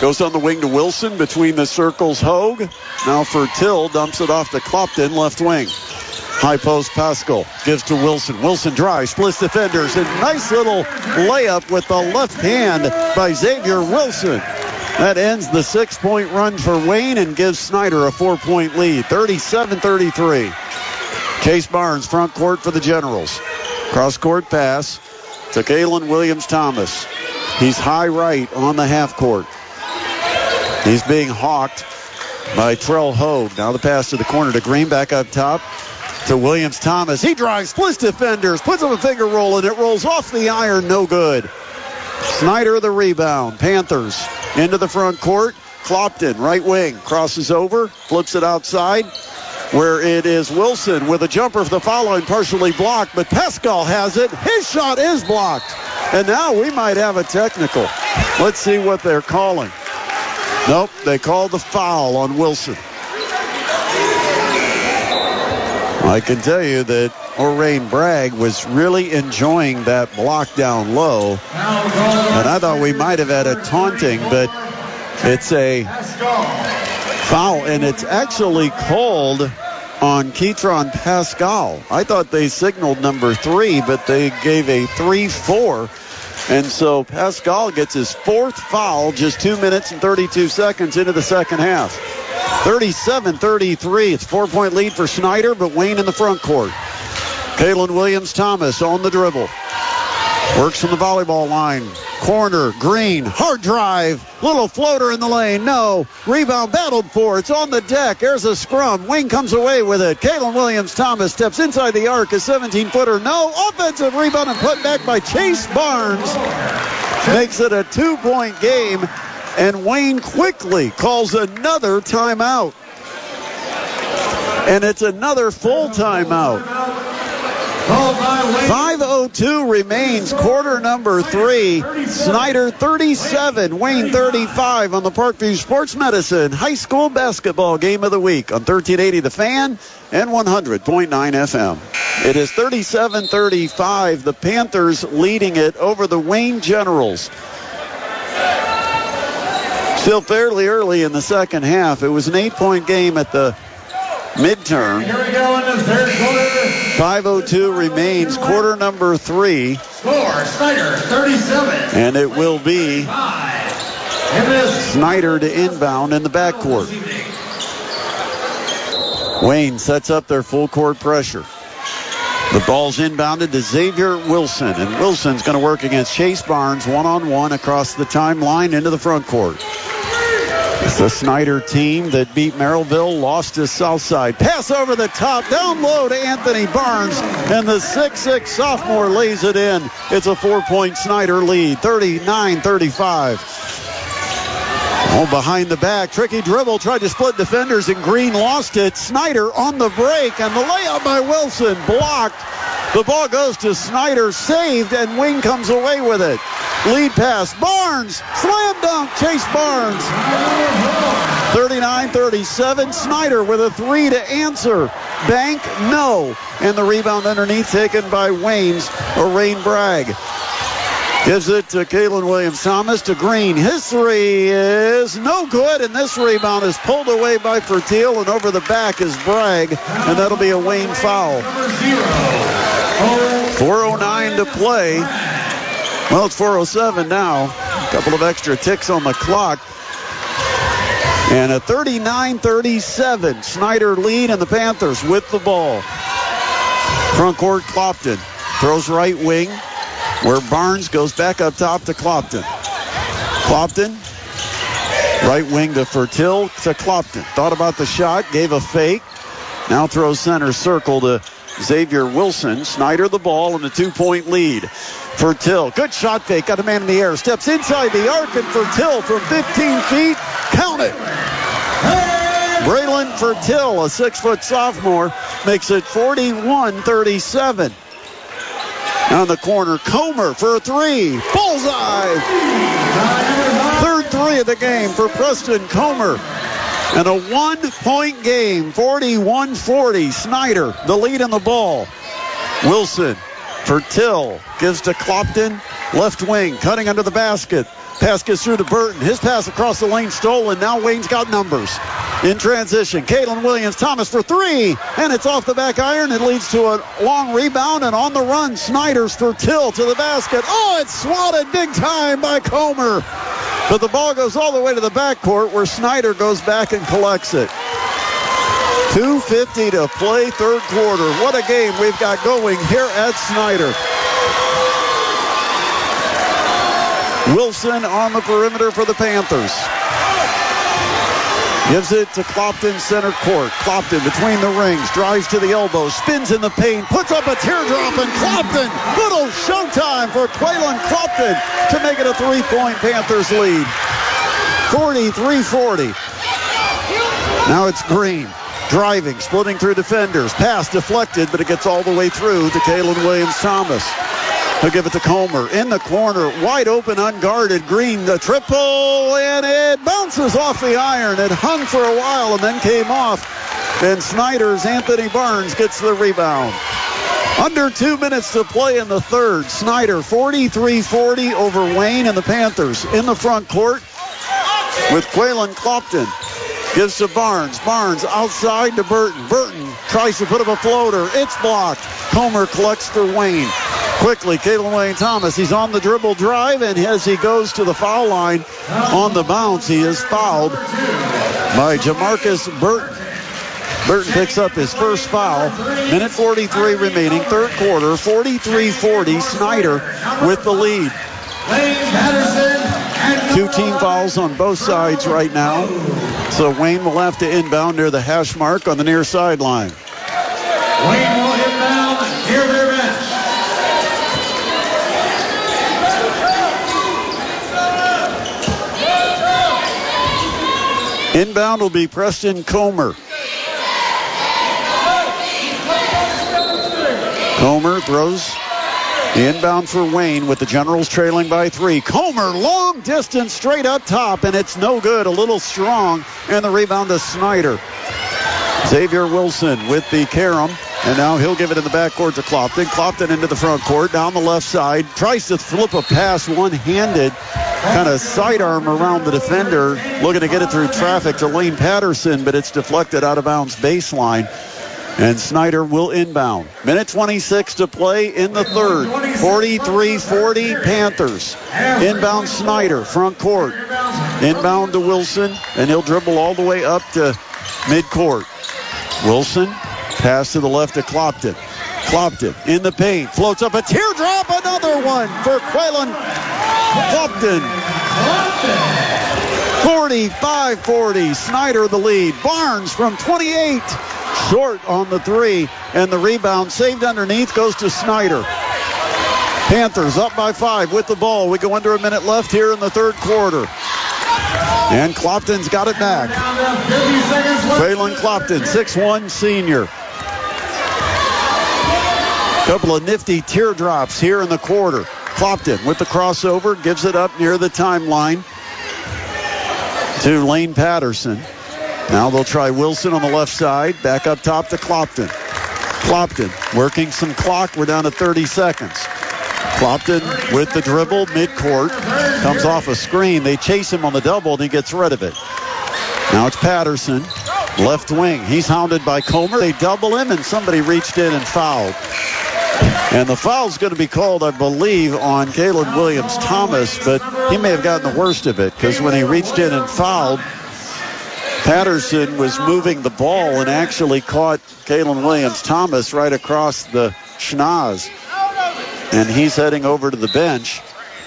Goes on the wing to Wilson between the circles. Hogue. Now Fertil dumps it off to Clopton, left wing. High post Pascal gives to Wilson. Wilson drives, splits defenders, and nice little layup with the left hand by Xavier Wilson. That ends the 6-point run for Wayne and gives Snider a 4-point lead, 37-33. Chase Barnes, front court for the Generals. Cross-court pass to Kalen Williams-Thomas. He's high right on the half court. He's being hawked by Trell Hogue. Now the pass to the corner to Green, back up top to Williams-Thomas. He drives, splits defenders, puts up a finger roll, and it rolls off the iron, no good. Snider the rebound. Panthers into the front court. Clopton, right wing, crosses over, flips it outside, where it is Wilson with a jumper for the foul line, partially blocked, but Pascal has it. His shot is blocked. And now we might have a technical. Let's see what they're calling. Nope, they called the foul on Wilson. I can tell you that Orain Bragg was really enjoying that block down low. And I thought we might have had a taunting, but it's a foul, and it's actually called on Keitron Pascal. I thought they signaled number 3, but they gave a 3-4. And so Pascal gets his 4th foul just 2 minutes and 32 seconds into the second half. 37-33. It's a 4-point lead for Snider, but Wayne in the front court. Kalen Williams-Thomas on the dribble. Works from the volleyball line. Corner, Green, hard drive. Little floater in the lane. No. Rebound battled for. It's on the deck. There's a scrum. Wayne comes away with it. Kalen Williams-Thomas steps inside the arc. A 17-footer. No. Offensive rebound and put back by Chase Barnes. Makes it a 2-point game. And Wayne quickly calls another timeout. And it's another full timeout. held by Wayne. 5:02 remains, quarter number 3. Snider 37, Wayne 35 on the Parkview Sports Medicine High School Basketball Game of the Week on 1380 The Fan and 100.9 FM. It is 37-35. The Panthers leading it over the Wayne Generals. Still fairly early in the second half. It was an 8-point game at the midterm. Here we go in the third quarter. 5:02 remains, quarter number 3. Score, Snider 37. And it will be Snider to inbound in the backcourt. Wayne sets up their full court pressure. The ball's inbounded to Xavier Wilson, and Wilson's going to work against Chase Barnes one-on-one across the timeline into the front court. It's the Snider team that beat Merrillville, lost to Southside. Pass over the top, down low to Anthony Barnes, and the 6'6 sophomore lays it in. It's a 4-point Snider lead, 39-35. Oh, behind the back, tricky dribble, tried to split defenders, and Green lost it. Snider on the break, and the layup by Wilson blocked. The ball goes to Snider, saved, and Wayne comes away with it. Lead pass, Barnes, slam dunk, Chase Barnes. 39-37, Snider with a 3 to answer. Bank, no. And the rebound underneath taken by Wayne's Orain Bragg. Gives it to Kalen Williams-Thomas to Green. His 3 is no good, and this rebound is pulled away by Fertil, and over the back is Bragg, and that'll be a Wayne foul. 4:09 to play. Well, it's 4:07 now. A couple of extra ticks on the clock. And a 39-37 Snider lead, and the Panthers with the ball. Front court, Clopton throws right wing, where Barnes goes back up top to Clopton. Clopton, right wing to Fertil to Clopton. Thought about the shot, gave a fake. Now throws center circle to Xavier Wilson. Snider the ball and a 2-point lead. Fertil, good shot fake, got a man in the air, steps inside the arc, and Fertil from 15 feet, count it. Braylon Fertil, a 6-foot sophomore, makes it 41-37. On the corner, Comer for a 3. Bullseye! Third 3 of the game for Preston Comer. And a 1-point game, 41-40. Snider, the lead in the ball. Wilson, Fertil, gives to Clopton, left wing, cutting under the basket. Pass gets through to Burton. His pass across the lane stolen. Now Wayne's got numbers. In transition, Kalen Williams-Thomas for 3, and it's off the back iron. It leads to a long rebound, and on the run, Snider's Fertil to the basket. Oh, it's swatted big time by Comer. But the ball goes all the way to the backcourt, where Snider goes back and collects it. 2:50 to play, third quarter. What a game we've got going here at Snider. Wilson on the perimeter for the Panthers. Gives it to Clopton, center court. Clopton between the rings, drives to the elbow, spins in the paint, puts up a teardrop, and Clopton, little showtime for Quaylen Clopton to make it a 3-point Panthers lead. 43-40. Now it's Green. Driving, splitting through defenders. Pass deflected, but it gets all the way through to Kalen Williams-Thomas. He'll give it to Comer in the corner, wide open, unguarded. Green, the triple, and it bounces off the iron. It hung for a while and then came off. And Snider's Anthony Barnes gets the rebound. Under 2 minutes to play in the third. Snider 43-40 over Wayne, and the Panthers in the front court with Quaylen Clopton. Gives to Barnes. Barnes outside to Burton. Burton tries to put up a floater. It's blocked. Comer collects for Wayne. Quickly, Kalen Williams-Thomas. He's on the dribble drive, and as he goes to the foul line on the bounce, he is fouled by Jamarcus Burton. Burton picks up his first foul. Minute 43 remaining, third quarter, 43-40. Snider with the lead. 2 team fouls on both sides right now. So Wayne will have to inbound near the hash mark on the near sideline. Wayne will inbound near their bench. Inbound will be Preston Comer. Comer throws the inbound for Wayne with the Generals trailing by 3. Comer, long distance, straight up top, and it's no good. A little strong, and the rebound to Snider. Xavier Wilson with the carom, and now he'll give it in the backcourt to Clopton. Clopton into the front court, down the left side. Tries to flip a pass one-handed, kind of sidearm around the defender, looking to get it through traffic to Lane Patterson, but it's deflected out of bounds baseline. And Snider will inbound. Minute 26 to play in the third. 43-40 Panthers. Inbound Snider, front court. Inbound to Wilson, and he'll dribble all the way up to midcourt. Wilson, pass to the left to Clopton. Clopton in the paint, floats up a teardrop, another one for Quaylen Clopton. 45-40, Snider the lead. Barnes from 28, short on the 3, and the rebound saved underneath goes to Snider. Panthers up by 5 with the ball. We go under a minute left here in the third quarter. And Clopton's got it back. Quaylen Clopton, 6'1", senior. Couple of nifty teardrops here in the quarter. Clopton with the crossover, gives it up near the timeline to Lane Patterson. Now they'll try Wilson on the left side. Back up top to Clopton. Clopton working some clock. We're down to 30 seconds. Clopton with the dribble, midcourt. Comes off a screen. They chase him on the double, and he gets rid of it. Now it's Patterson, left wing. He's hounded by Comer. They double him, and somebody reached in and fouled. And the foul's going to be called, I believe, on Kalen Williams-Thomas, but he may have gotten the worst of it, because when he reached in and fouled, Patterson was moving the ball and actually caught Kalen Williams-Thomas right across the schnoz. And he's heading over to the bench.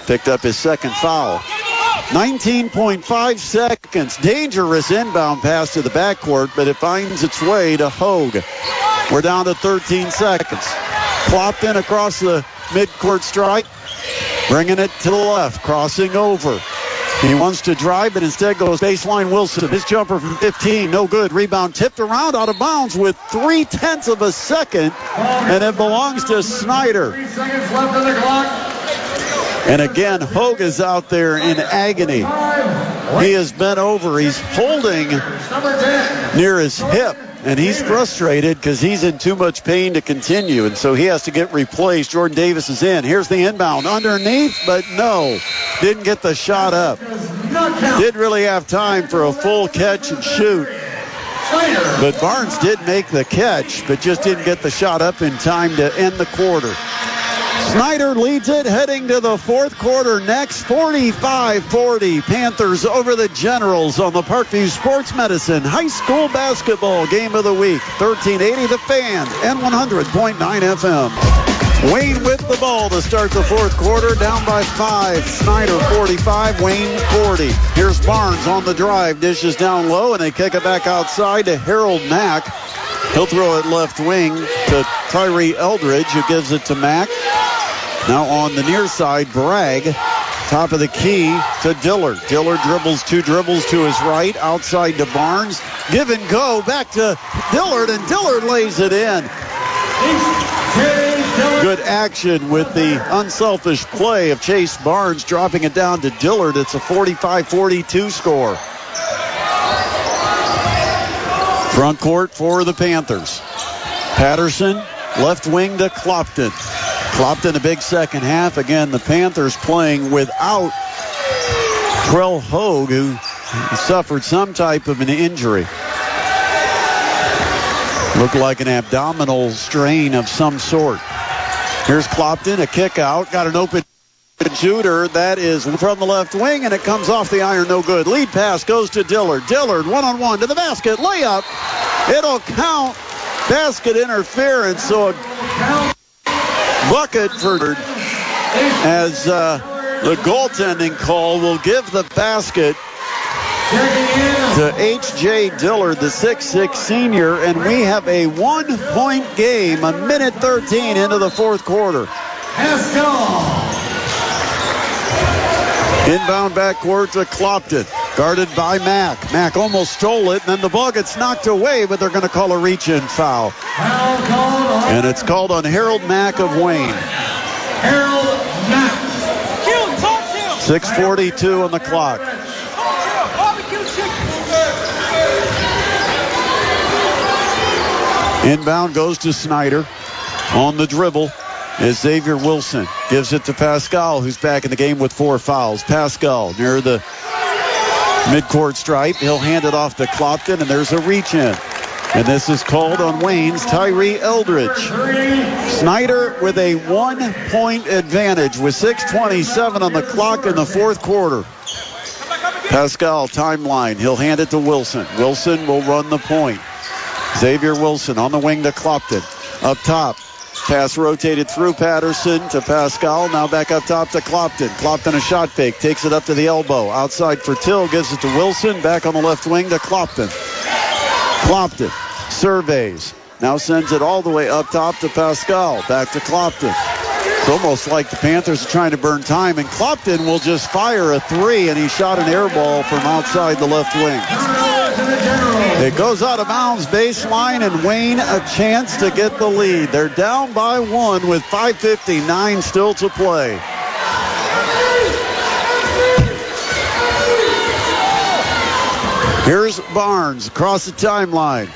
Picked up his second foul. 19.5 seconds. Dangerous inbound pass to the backcourt, but it finds its way to Hogue. We're down to 13 seconds. Clopton across the midcourt strike. Bringing it to the left. Crossing over. He wants to drive, but instead goes baseline Wilson. His jumper from 15, no good. Rebound tipped around out of bounds with 0.3 of a second, and it belongs to Snider. 3 seconds left on the clock. And again, Hogue is out there in agony. He has bent over. He's holding near his hip, and he's frustrated because he's in too much pain to continue, and so he has to get replaced. Jordan Davis is in. Here's the inbound underneath, but no, didn't get the shot up. Didn't really have time for a full catch and shoot. But Barnes did make the catch, but just didn't get the shot up in time to end the quarter. Snider leads it heading to the fourth quarter next. 45-40 Panthers over the Generals on the Parkview Sports Medicine High School Basketball Game of the Week. 1380 The Fan and 100.9 FM. Wayne with the ball to start the fourth quarter, down by 5. Snider 45, Wayne 40. Here's Barnes on the drive, dishes down low, and they kick it back outside to Harold Mack. He'll throw it left wing to Tyree Eldridge, who gives it to Mack. Now on the near side, Bragg, top of the key to Dillard. Dillard dribbles 2 dribbles to his right, outside to Barnes. Give and go, back to Dillard, and Dillard lays it in. Good action with the unselfish play of Chase Barnes, dropping it down to Dillard. It's a 45-42 score. Front court for the Panthers. Patterson, left wing to Clopton. Clopton a big second half. Again, the Panthers playing without Trell Hogue, who suffered some type of an injury. Looked like an abdominal strain of some sort. Here's Clopton, a kick out. Got an open shooter. That is from the left wing, and it comes off the iron, no good. Lead pass goes to Dillard. Dillard, one-on-one to the basket. Layup. It'll count. Basket interference, so a bucket for as the goaltending call will give the basket to H.J. Dillard, the 6'6 senior, and we have a 1-point game, a minute 13 into the fourth quarter. Inbound backcourt to Clopton, guarded by Mack. Mack almost stole it, and then the ball gets knocked away, but they're going to call a reach-in foul. Foul called And it's called on Harold Mack of Wayne. Harold Mack. 6:42 on the clock. Inbound goes to Snider. On the dribble is Xavier Wilson. Gives it to Pascal, who's back in the game with 4 fouls. Pascal near the midcourt stripe. He'll hand it off to Clopton, and there's a reach in. And this is called on Wayne's Tyree Eldridge. Snider with a 1-point advantage with 6:27 on the clock in the fourth quarter. Pascal timeline. He'll hand it to Wilson. Wilson will run the point. Xavier Wilson on the wing to Clopton. Up top. Pass rotated through Patterson to Pascal. Now back up top to Clopton. Clopton a shot fake. Takes it up to the elbow. Outside for Till. Gives it to Wilson. Back on the left wing to Clopton. Clopton surveys. Now sends it all the way up top to Pascal. Back to Clopton. It's almost like the Panthers are trying to burn time. And Clopton will just fire a 3. And he shot an air ball from outside the left wing. It goes out of bounds baseline, and Wayne a chance to get the lead. They're down by 1 with 5:59 still to play. Here's Barnes across the timeline.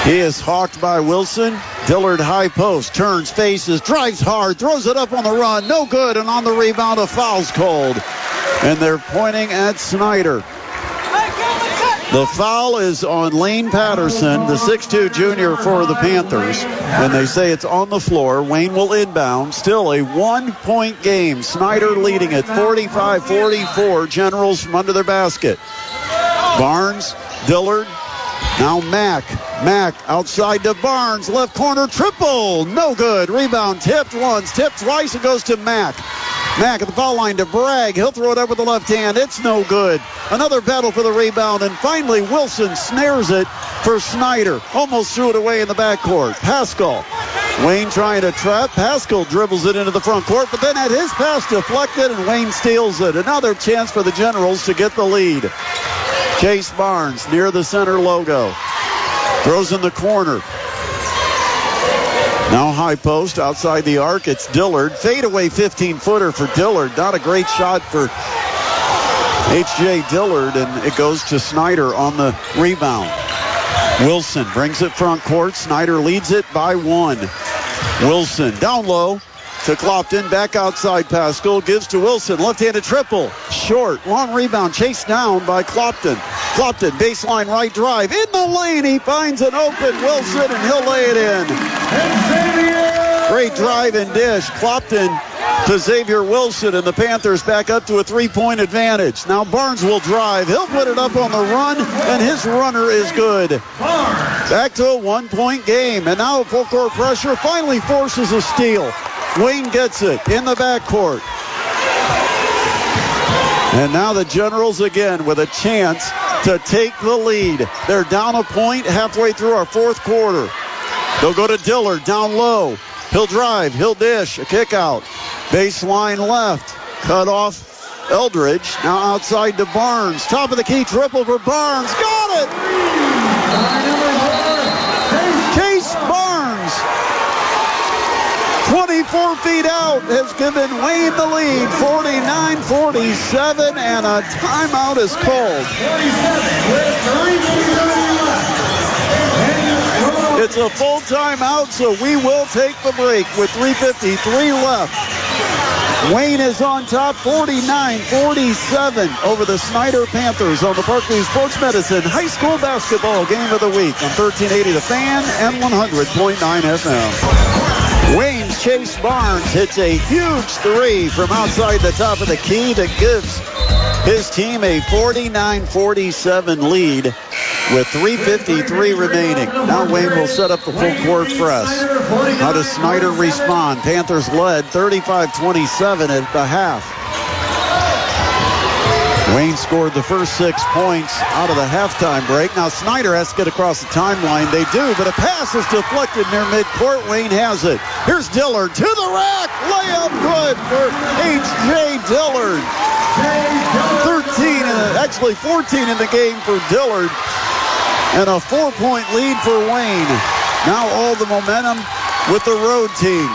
He is hawked by Wilson. Dillard high post, turns, faces, drives hard, throws it up on the run. No good, and on the rebound, a foul's called. And they're pointing at Snider. The foul is on Lane Patterson, the 6'2 junior for the Panthers. And they say it's on the floor. Wayne will inbound. Still a 1-point game. Snider leading at 45-44. Generals from under their basket. Barnes, Dillard, now Mack. Mack outside to Barnes. Left corner triple. No good. Rebound tipped once, tipped twice. It goes to Mack. Mack at the foul line to Bragg. He'll throw it up with the left hand. It's no good. Another battle for the rebound. And finally, Wilson snares it for Snider. Almost threw it away in the backcourt. Pascal. Wayne trying to trap. Pascal dribbles it into the front court, but then had his pass deflected, and Wayne steals it. Another chance for the Generals to get the lead. Chase Barnes near the center logo. Throws in the corner. Now high post outside the arc. It's Dillard. Fadeaway 15-footer for Dillard. Not a great shot for H.J. Dillard, and it goes to Snider on the rebound. Wilson brings it front court. Snider leads it by 1. Wilson down low to Clopton. Back outside Pascal. Gives to Wilson. Left-handed triple. Short. Long rebound. Chased down by Clopton. Clopton baseline right drive. In the lane. He finds an open Wilson, and he'll lay it in. Great drive and dish. Clopton to Xavier Wilson, and the Panthers back up to a 3-point advantage. Now Barnes will drive. He'll put it up on the run, and his runner is good. Back to a 1-point game, and now full court pressure finally forces a steal. Wayne gets it in the backcourt. And now the Generals again with a chance to take the lead. They're down a point halfway through our fourth quarter. They'll go to Dillard down low. He'll drive. He'll dish. A kick out. Baseline left. Cut off Eldridge. Now outside to Barnes. Top of the key triple for Barnes. Got it! Chase Barnes. 24 feet out has given Wayne the lead. 49-47, and a timeout is called. It's a full timeout, so we will take the break with 3:53 left. Wayne is on top, 49-47 over the Snider Panthers on the Parkview Sports Medicine High School Basketball Game of the Week on 1380 The Fan and 100.9 FM. Wayne's Chase Barnes hits a huge 3 from outside the top of the key that gives his team a 49-47 lead with 3:53 remaining. Now Wayne will set up the full court press. How does Snider respond? Panthers led 35-27 at the half. Wayne scored the first 6 points out of the halftime break. Now Snider has to get across the timeline. They do, but a pass is deflected near midcourt. Wayne has it. Here's Dillard to the rack. Layup good for H.J. Dillard. 14 in the game for Dillard. And a 4-point lead for Wayne. Now all the momentum with the road team.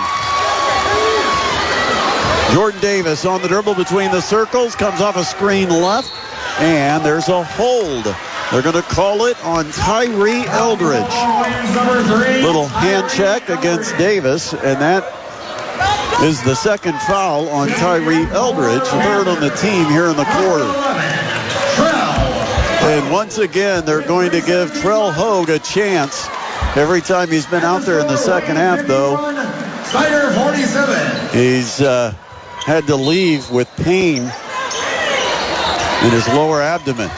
Jordan Davis on the dribble between the circles, comes off a screen left, and there's a hold. They're going to call it on Tyree Eldridge. Little hand check against Davis, and that is the second foul on Tyree Eldridge, third on the team here in the quarter. And once again, they're going to give Trell Hogue a chance. Every time he's been out there in the second half, though, Snider 47. He's had to leave with pain in his lower abdomen.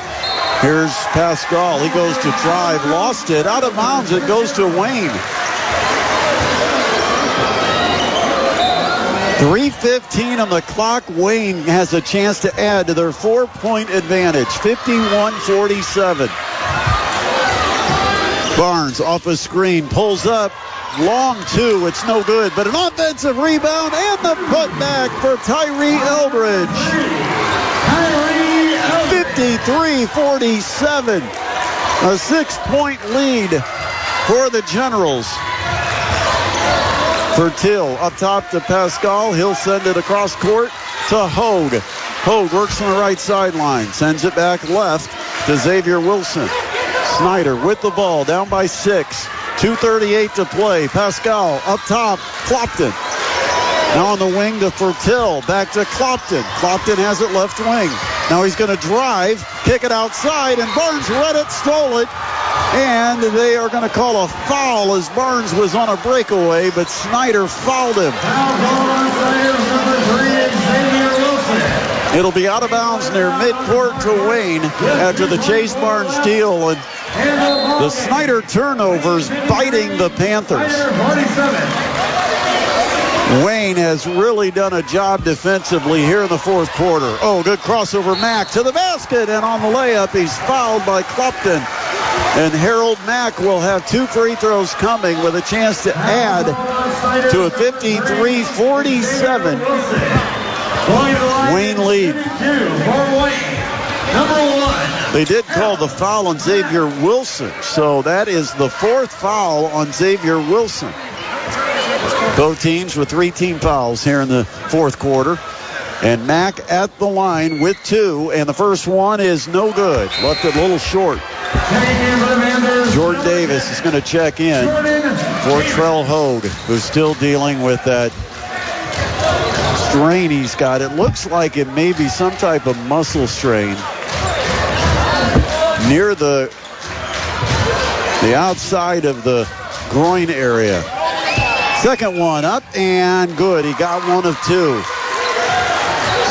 Here's Pascal. He goes to drive, lost it, out of bounds. It goes to Wayne. 3:15 on the clock. Wayne has a chance to add to their 4-point advantage, 51-47. Barnes off a screen, pulls up, long two, it's no good, but an offensive rebound and the putback for Tyree Eldridge. 53-47, a 6-point lead for the Generals. Fertil up top to Pascal. He'll send it across court to Hogue. Hogue works on the right sideline, sends it back left to Xavier Wilson. Snider with the ball, down by 6. 2:38 to play. Pascal up top, Clopton. Now on the wing to Fertil, back to Clopton. Clopton has it left wing. Now he's going to drive, kick it outside, and Barnes read it, stole it. And they are going to call a foul as Barnes was on a breakaway, but Snider fouled him. It'll be out of bounds near midcourt to Wayne after the Chase Barnes steal, and the Snider turnovers biting the Panthers. Wayne has really done a job defensively here in the fourth quarter. Oh, good crossover. Mack to the basket, and on the layup, he's fouled by Clopton. And Harold Mack will have 2 free throws coming with a chance to add to a 53-47 Wayne lead. They did call the foul on Xavier Wilson, so that is the 4th foul on Xavier Wilson. Both teams with 3 team fouls here in the fourth quarter. And Mack at the line with 2, and the first one is no good. Left it a little short. Jordan Davis is going to check in for Trell Hogue, who's still dealing with that strain he's got. It looks like it may be some type of muscle strain near the outside of the groin area. Second one up and good. He got one of 2.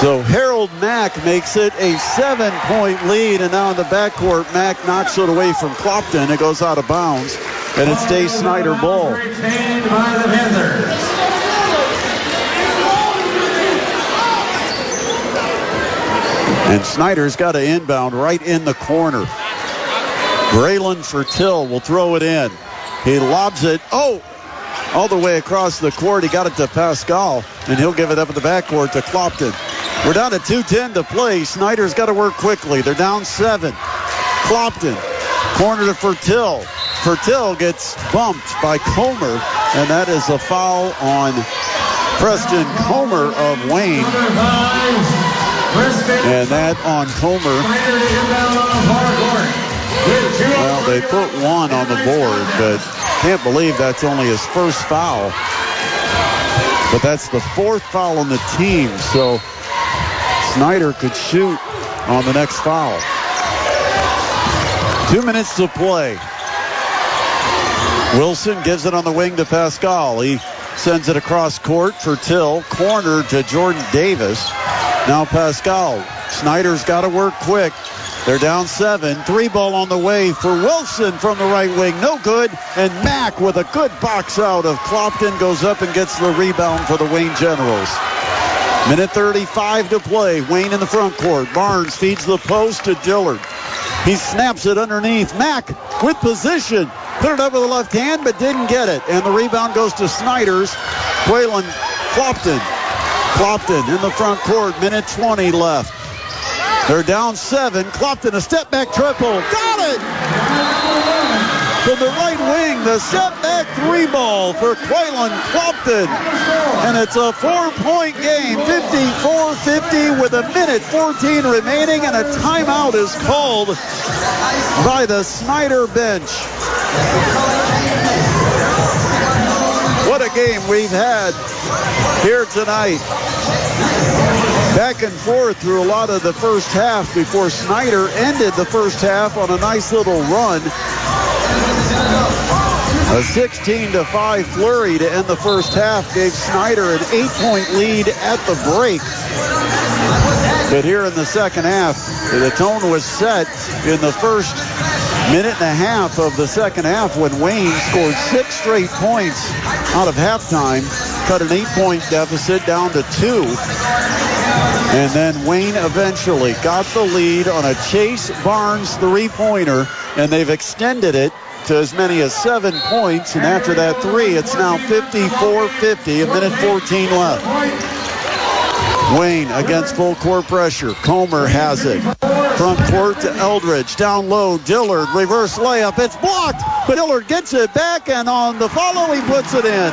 So Harold Mack makes it a 7-point lead, and now in the backcourt, Mack knocks it away from Clopton. It goes out of bounds, and it stays Snider ball. Retained by the Panthers. And Snider's got an inbound right in the corner. Braylon Fertil will throw it in. He lobs it. Oh! All the way across the court. He got it to Pascal, and he'll give it up in the backcourt to Clopton. We're down to 2:10 to play. Snider's got to work quickly. They're down 7. Clopton, corner to Fertil. Fertil gets bumped by Comer, and that is a foul on Preston Comer of Wayne. And that on Comer. Well, they put 1 on the board, but can't believe that's only his first foul. But that's the 4th foul on the team, so Snider could shoot on the next foul. 2 minutes to play. Wilson gives it on the wing to Pascal. He sends it across court for Till. Corner to Jordan Davis. Now Pascal. Snider's got to work quick. They're down 7. 3 ball on the way for Wilson from the right wing. No good. And Mack with a good box out of Clopton goes up and gets the rebound for the Wayne Generals. Minute 35 to play. Wayne in the front court. Barnes feeds the post to Dillard. He snaps it underneath. Mack with position. Put it up with the left hand, but didn't get it. And the rebound goes to Snider's. Quaylen Clopton. Clopton in the front court. Minute 20 left. They're down 7. Clopton, a step back triple. Got it! From the right wing, the step back back three ball for Quaylen Clopton. And it's a 4-point game, 54-50 with 1:14 remaining, and a timeout is called by the Snider bench. What a game we've had here tonight. Back and forth through a lot of the first half before Snider ended the first half on a nice little run. A 16-5 flurry to end the first half gave Snider an 8-point lead at the break. But here in the second half, the tone was set in the first minute and a half of the second half when Wayne scored 6 straight points out of halftime, cut an 8-point deficit down to 2. And then Wayne eventually got the lead on a Chase Barnes three-pointer, and they've extended it to as many as 7 points. And after that 3, it's now 54-50, 1:14 left. Wayne against full court pressure. Comer has it. Front court to Eldridge. Down low, Dillard. Reverse layup. It's blocked, but Dillard gets it back, and on the follow, he puts it in.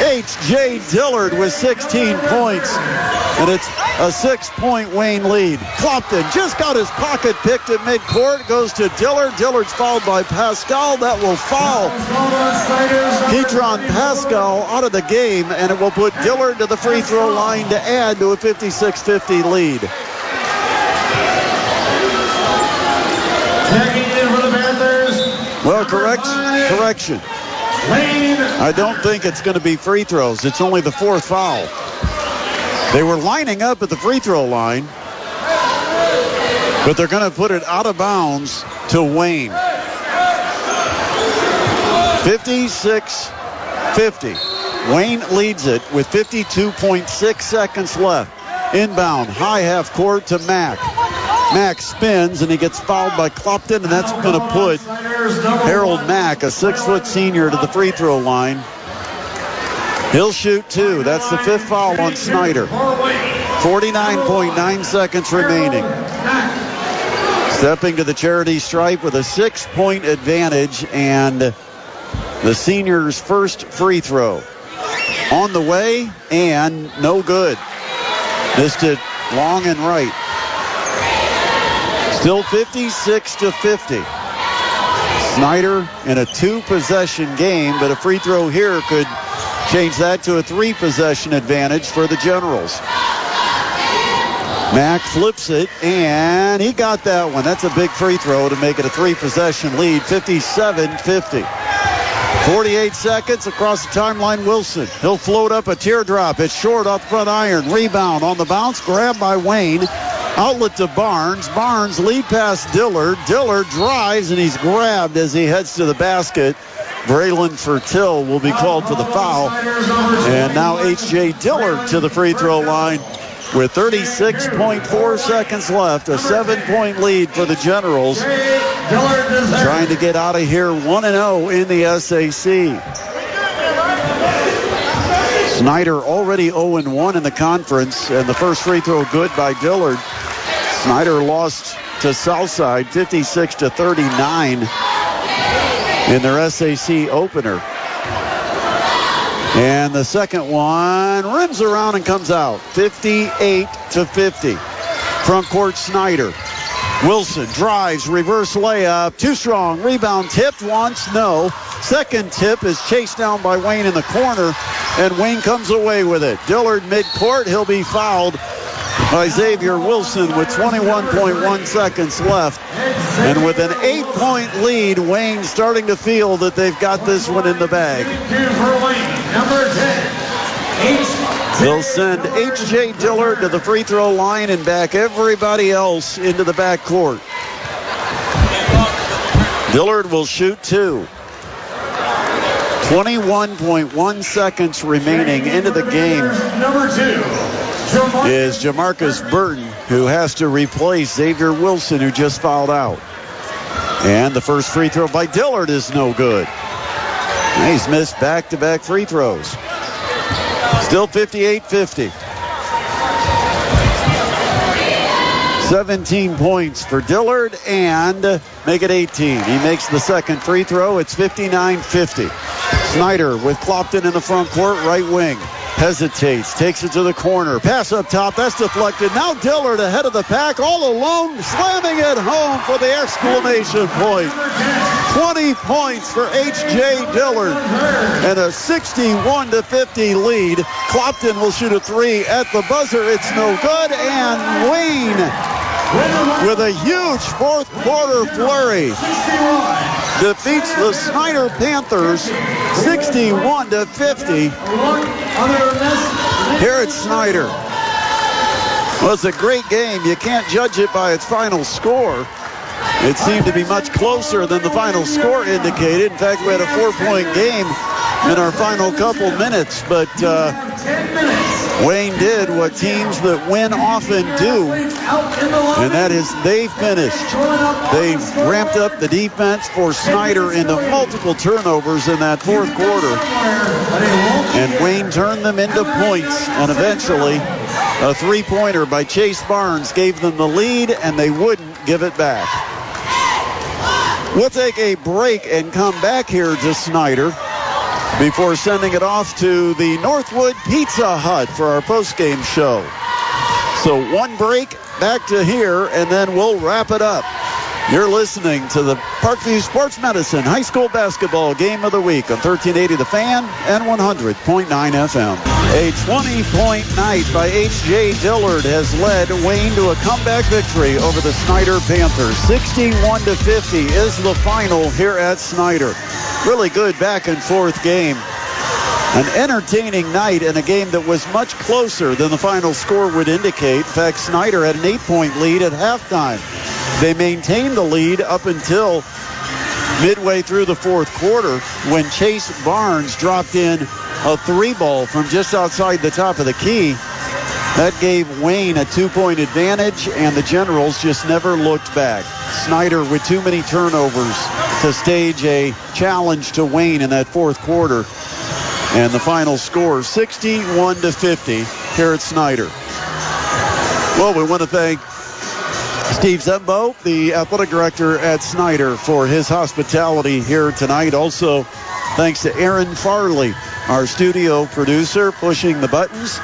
H.J. Dillard with 16 points. And it's a 6-point Wayne lead. Clopton just got his pocket picked at midcourt. Goes to Dillard. Dillard's fouled by Pascal. That will foul Ketron Pascal out of the game, and it will put Dillard to the free throw line to add to a 56-50 lead. Checking in for the Panthers. Well, correction. I don't think it's going to be free throws. It's only the 4th foul. They were lining up at the free throw line, but they're going to put it out of bounds to Wayne. 56-50. Wayne leads it with 52.6 seconds left. Inbound, high half court to Mack. Mack spins, and he gets fouled by Clopton, and that's going to put Harold Mack, a 6-foot senior, to the free throw line. He'll shoot 2. That's the 5th foul on Snider. 49.9 seconds remaining. Stepping to the charity stripe with a 6-point advantage, and the senior's first free throw. On the way, and no good. Missed it long and right. Still 56-50. Snider in a 2-possession game, but a free throw here could change that to a 3-possession advantage for the Generals. Mack flips it, and he got that one. That's a big free throw to make it a 3-possession lead, 57-50. 48 seconds across the timeline. Wilson, he'll float up a teardrop. It's short off the front iron. Rebound on the bounce, grabbed by Wayne. Outlet to Barnes. Barnes lead pass Dillard. Dillard drives, and he's grabbed as he heads to the basket. Braylon Fertil will be called for the foul. And now H.J. Dillard to the free throw line with 36.4 seconds left. A 7-point lead for the Generals. Trying to get out of here 1-0 in the SAC. Snider already 0-1 in the conference, and the first free throw good by Dillard. Snider lost to Southside 56-39 in their SAC opener. And the second one rims around and comes out. 58-50. Front court Snider. Wilson drives, reverse layup, too strong. Rebound tipped once, no. Second tip is chased down by Wayne in the corner, and Wayne comes away with it. Dillard midcourt, he'll be fouled by Xavier Wilson with 21.1 seconds left. And with an 8-point lead, Wayne starting to feel that they've got this one in the bag. They'll send H.J. Dillard to the free throw line and back everybody else into the backcourt. Dillard will shoot 2. 21.1 seconds remaining into the game is Jamarcus Burton, who has to replace Xavier Wilson, who just fouled out. And the first free throw by Dillard is no good. He's missed back-to-back free throws. Still 58-50. 17 points for Dillard and make it 18. He makes the second free throw. It's 59-50. Snider with Clopton in the front court, right wing. Hesitates, takes it to the corner. Pass up top, that's deflected. Now Dillard ahead of the pack, all alone, slamming it home for the exclamation point. 20 points for H.J. Dillard and a 61-50 lead. Clopton will shoot a three at the buzzer. It's no good, and Wayne with a huge fourth quarter flurry defeats the Snider Panthers 61-50 here at Snider. Well, it's a great game. You can't judge it by its final score. It seemed to be much closer than the final score indicated. In fact, we had a 4-point game in our final couple minutes, but Wayne did what teams that win often do, and that is they finished. They ramped up the defense for Snider into multiple turnovers in that fourth quarter, and Wayne turned them into points, and eventually a three-pointer by Chase Barnes gave them the lead, and they wouldn't give it back. We'll take a break and come back here to Snider before sending it off to the Northwood Pizza Hut for our postgame show. So one break, back to here, and then we'll wrap it up. You're listening to the Parkview Sports Medicine High School Basketball Game of the Week on 1380 The Fan and 100.9 FM. A 20-point night by H.J. Dillard has led Wayne to a comeback victory over the Snider Panthers. 61-50 is the final here at Snider. Really good back and forth game. An entertaining night and a game that was much closer than the final score would indicate. In fact, Snider had an 8-point lead at halftime. They maintained the lead up until midway through the fourth quarter when Chase Barnes dropped in a three ball from just outside the top of the key. That gave Wayne a 2-point advantage, and the Generals just never looked back. Snider with too many turnovers to stage a challenge to Wayne in that fourth quarter. And the final score, 61-50 here at Snider. Well, we want to thank Steve Zembo, the athletic director at Snider, for his hospitality here tonight. Also, thanks to Aaron Farley, our studio producer, pushing the buttons.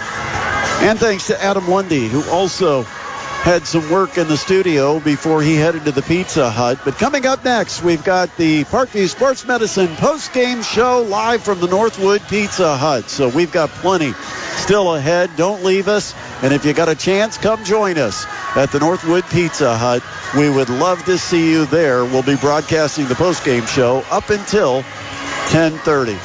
And thanks to Adam Lundy, who also had some work in the studio before he headed to the Pizza Hut. But coming up next, we've got the Parkview Sports Medicine post-game show live from the Northwood Pizza Hut. So we've got plenty still ahead. Don't leave us. And if you got a chance, come join us at the Northwood Pizza Hut. We would love to see you there. We'll be broadcasting the post-game show up until 10:30.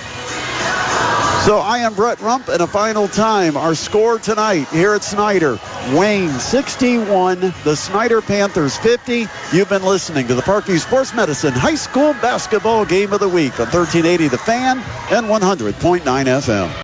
So I am Brett Rump, and a final time, our score tonight here at Snider. Wayne 61, the Snider Panthers 50. You've been listening to the Parkview Sports Medicine High School Basketball Game of the Week on 1380 The Fan and 100.9 FM.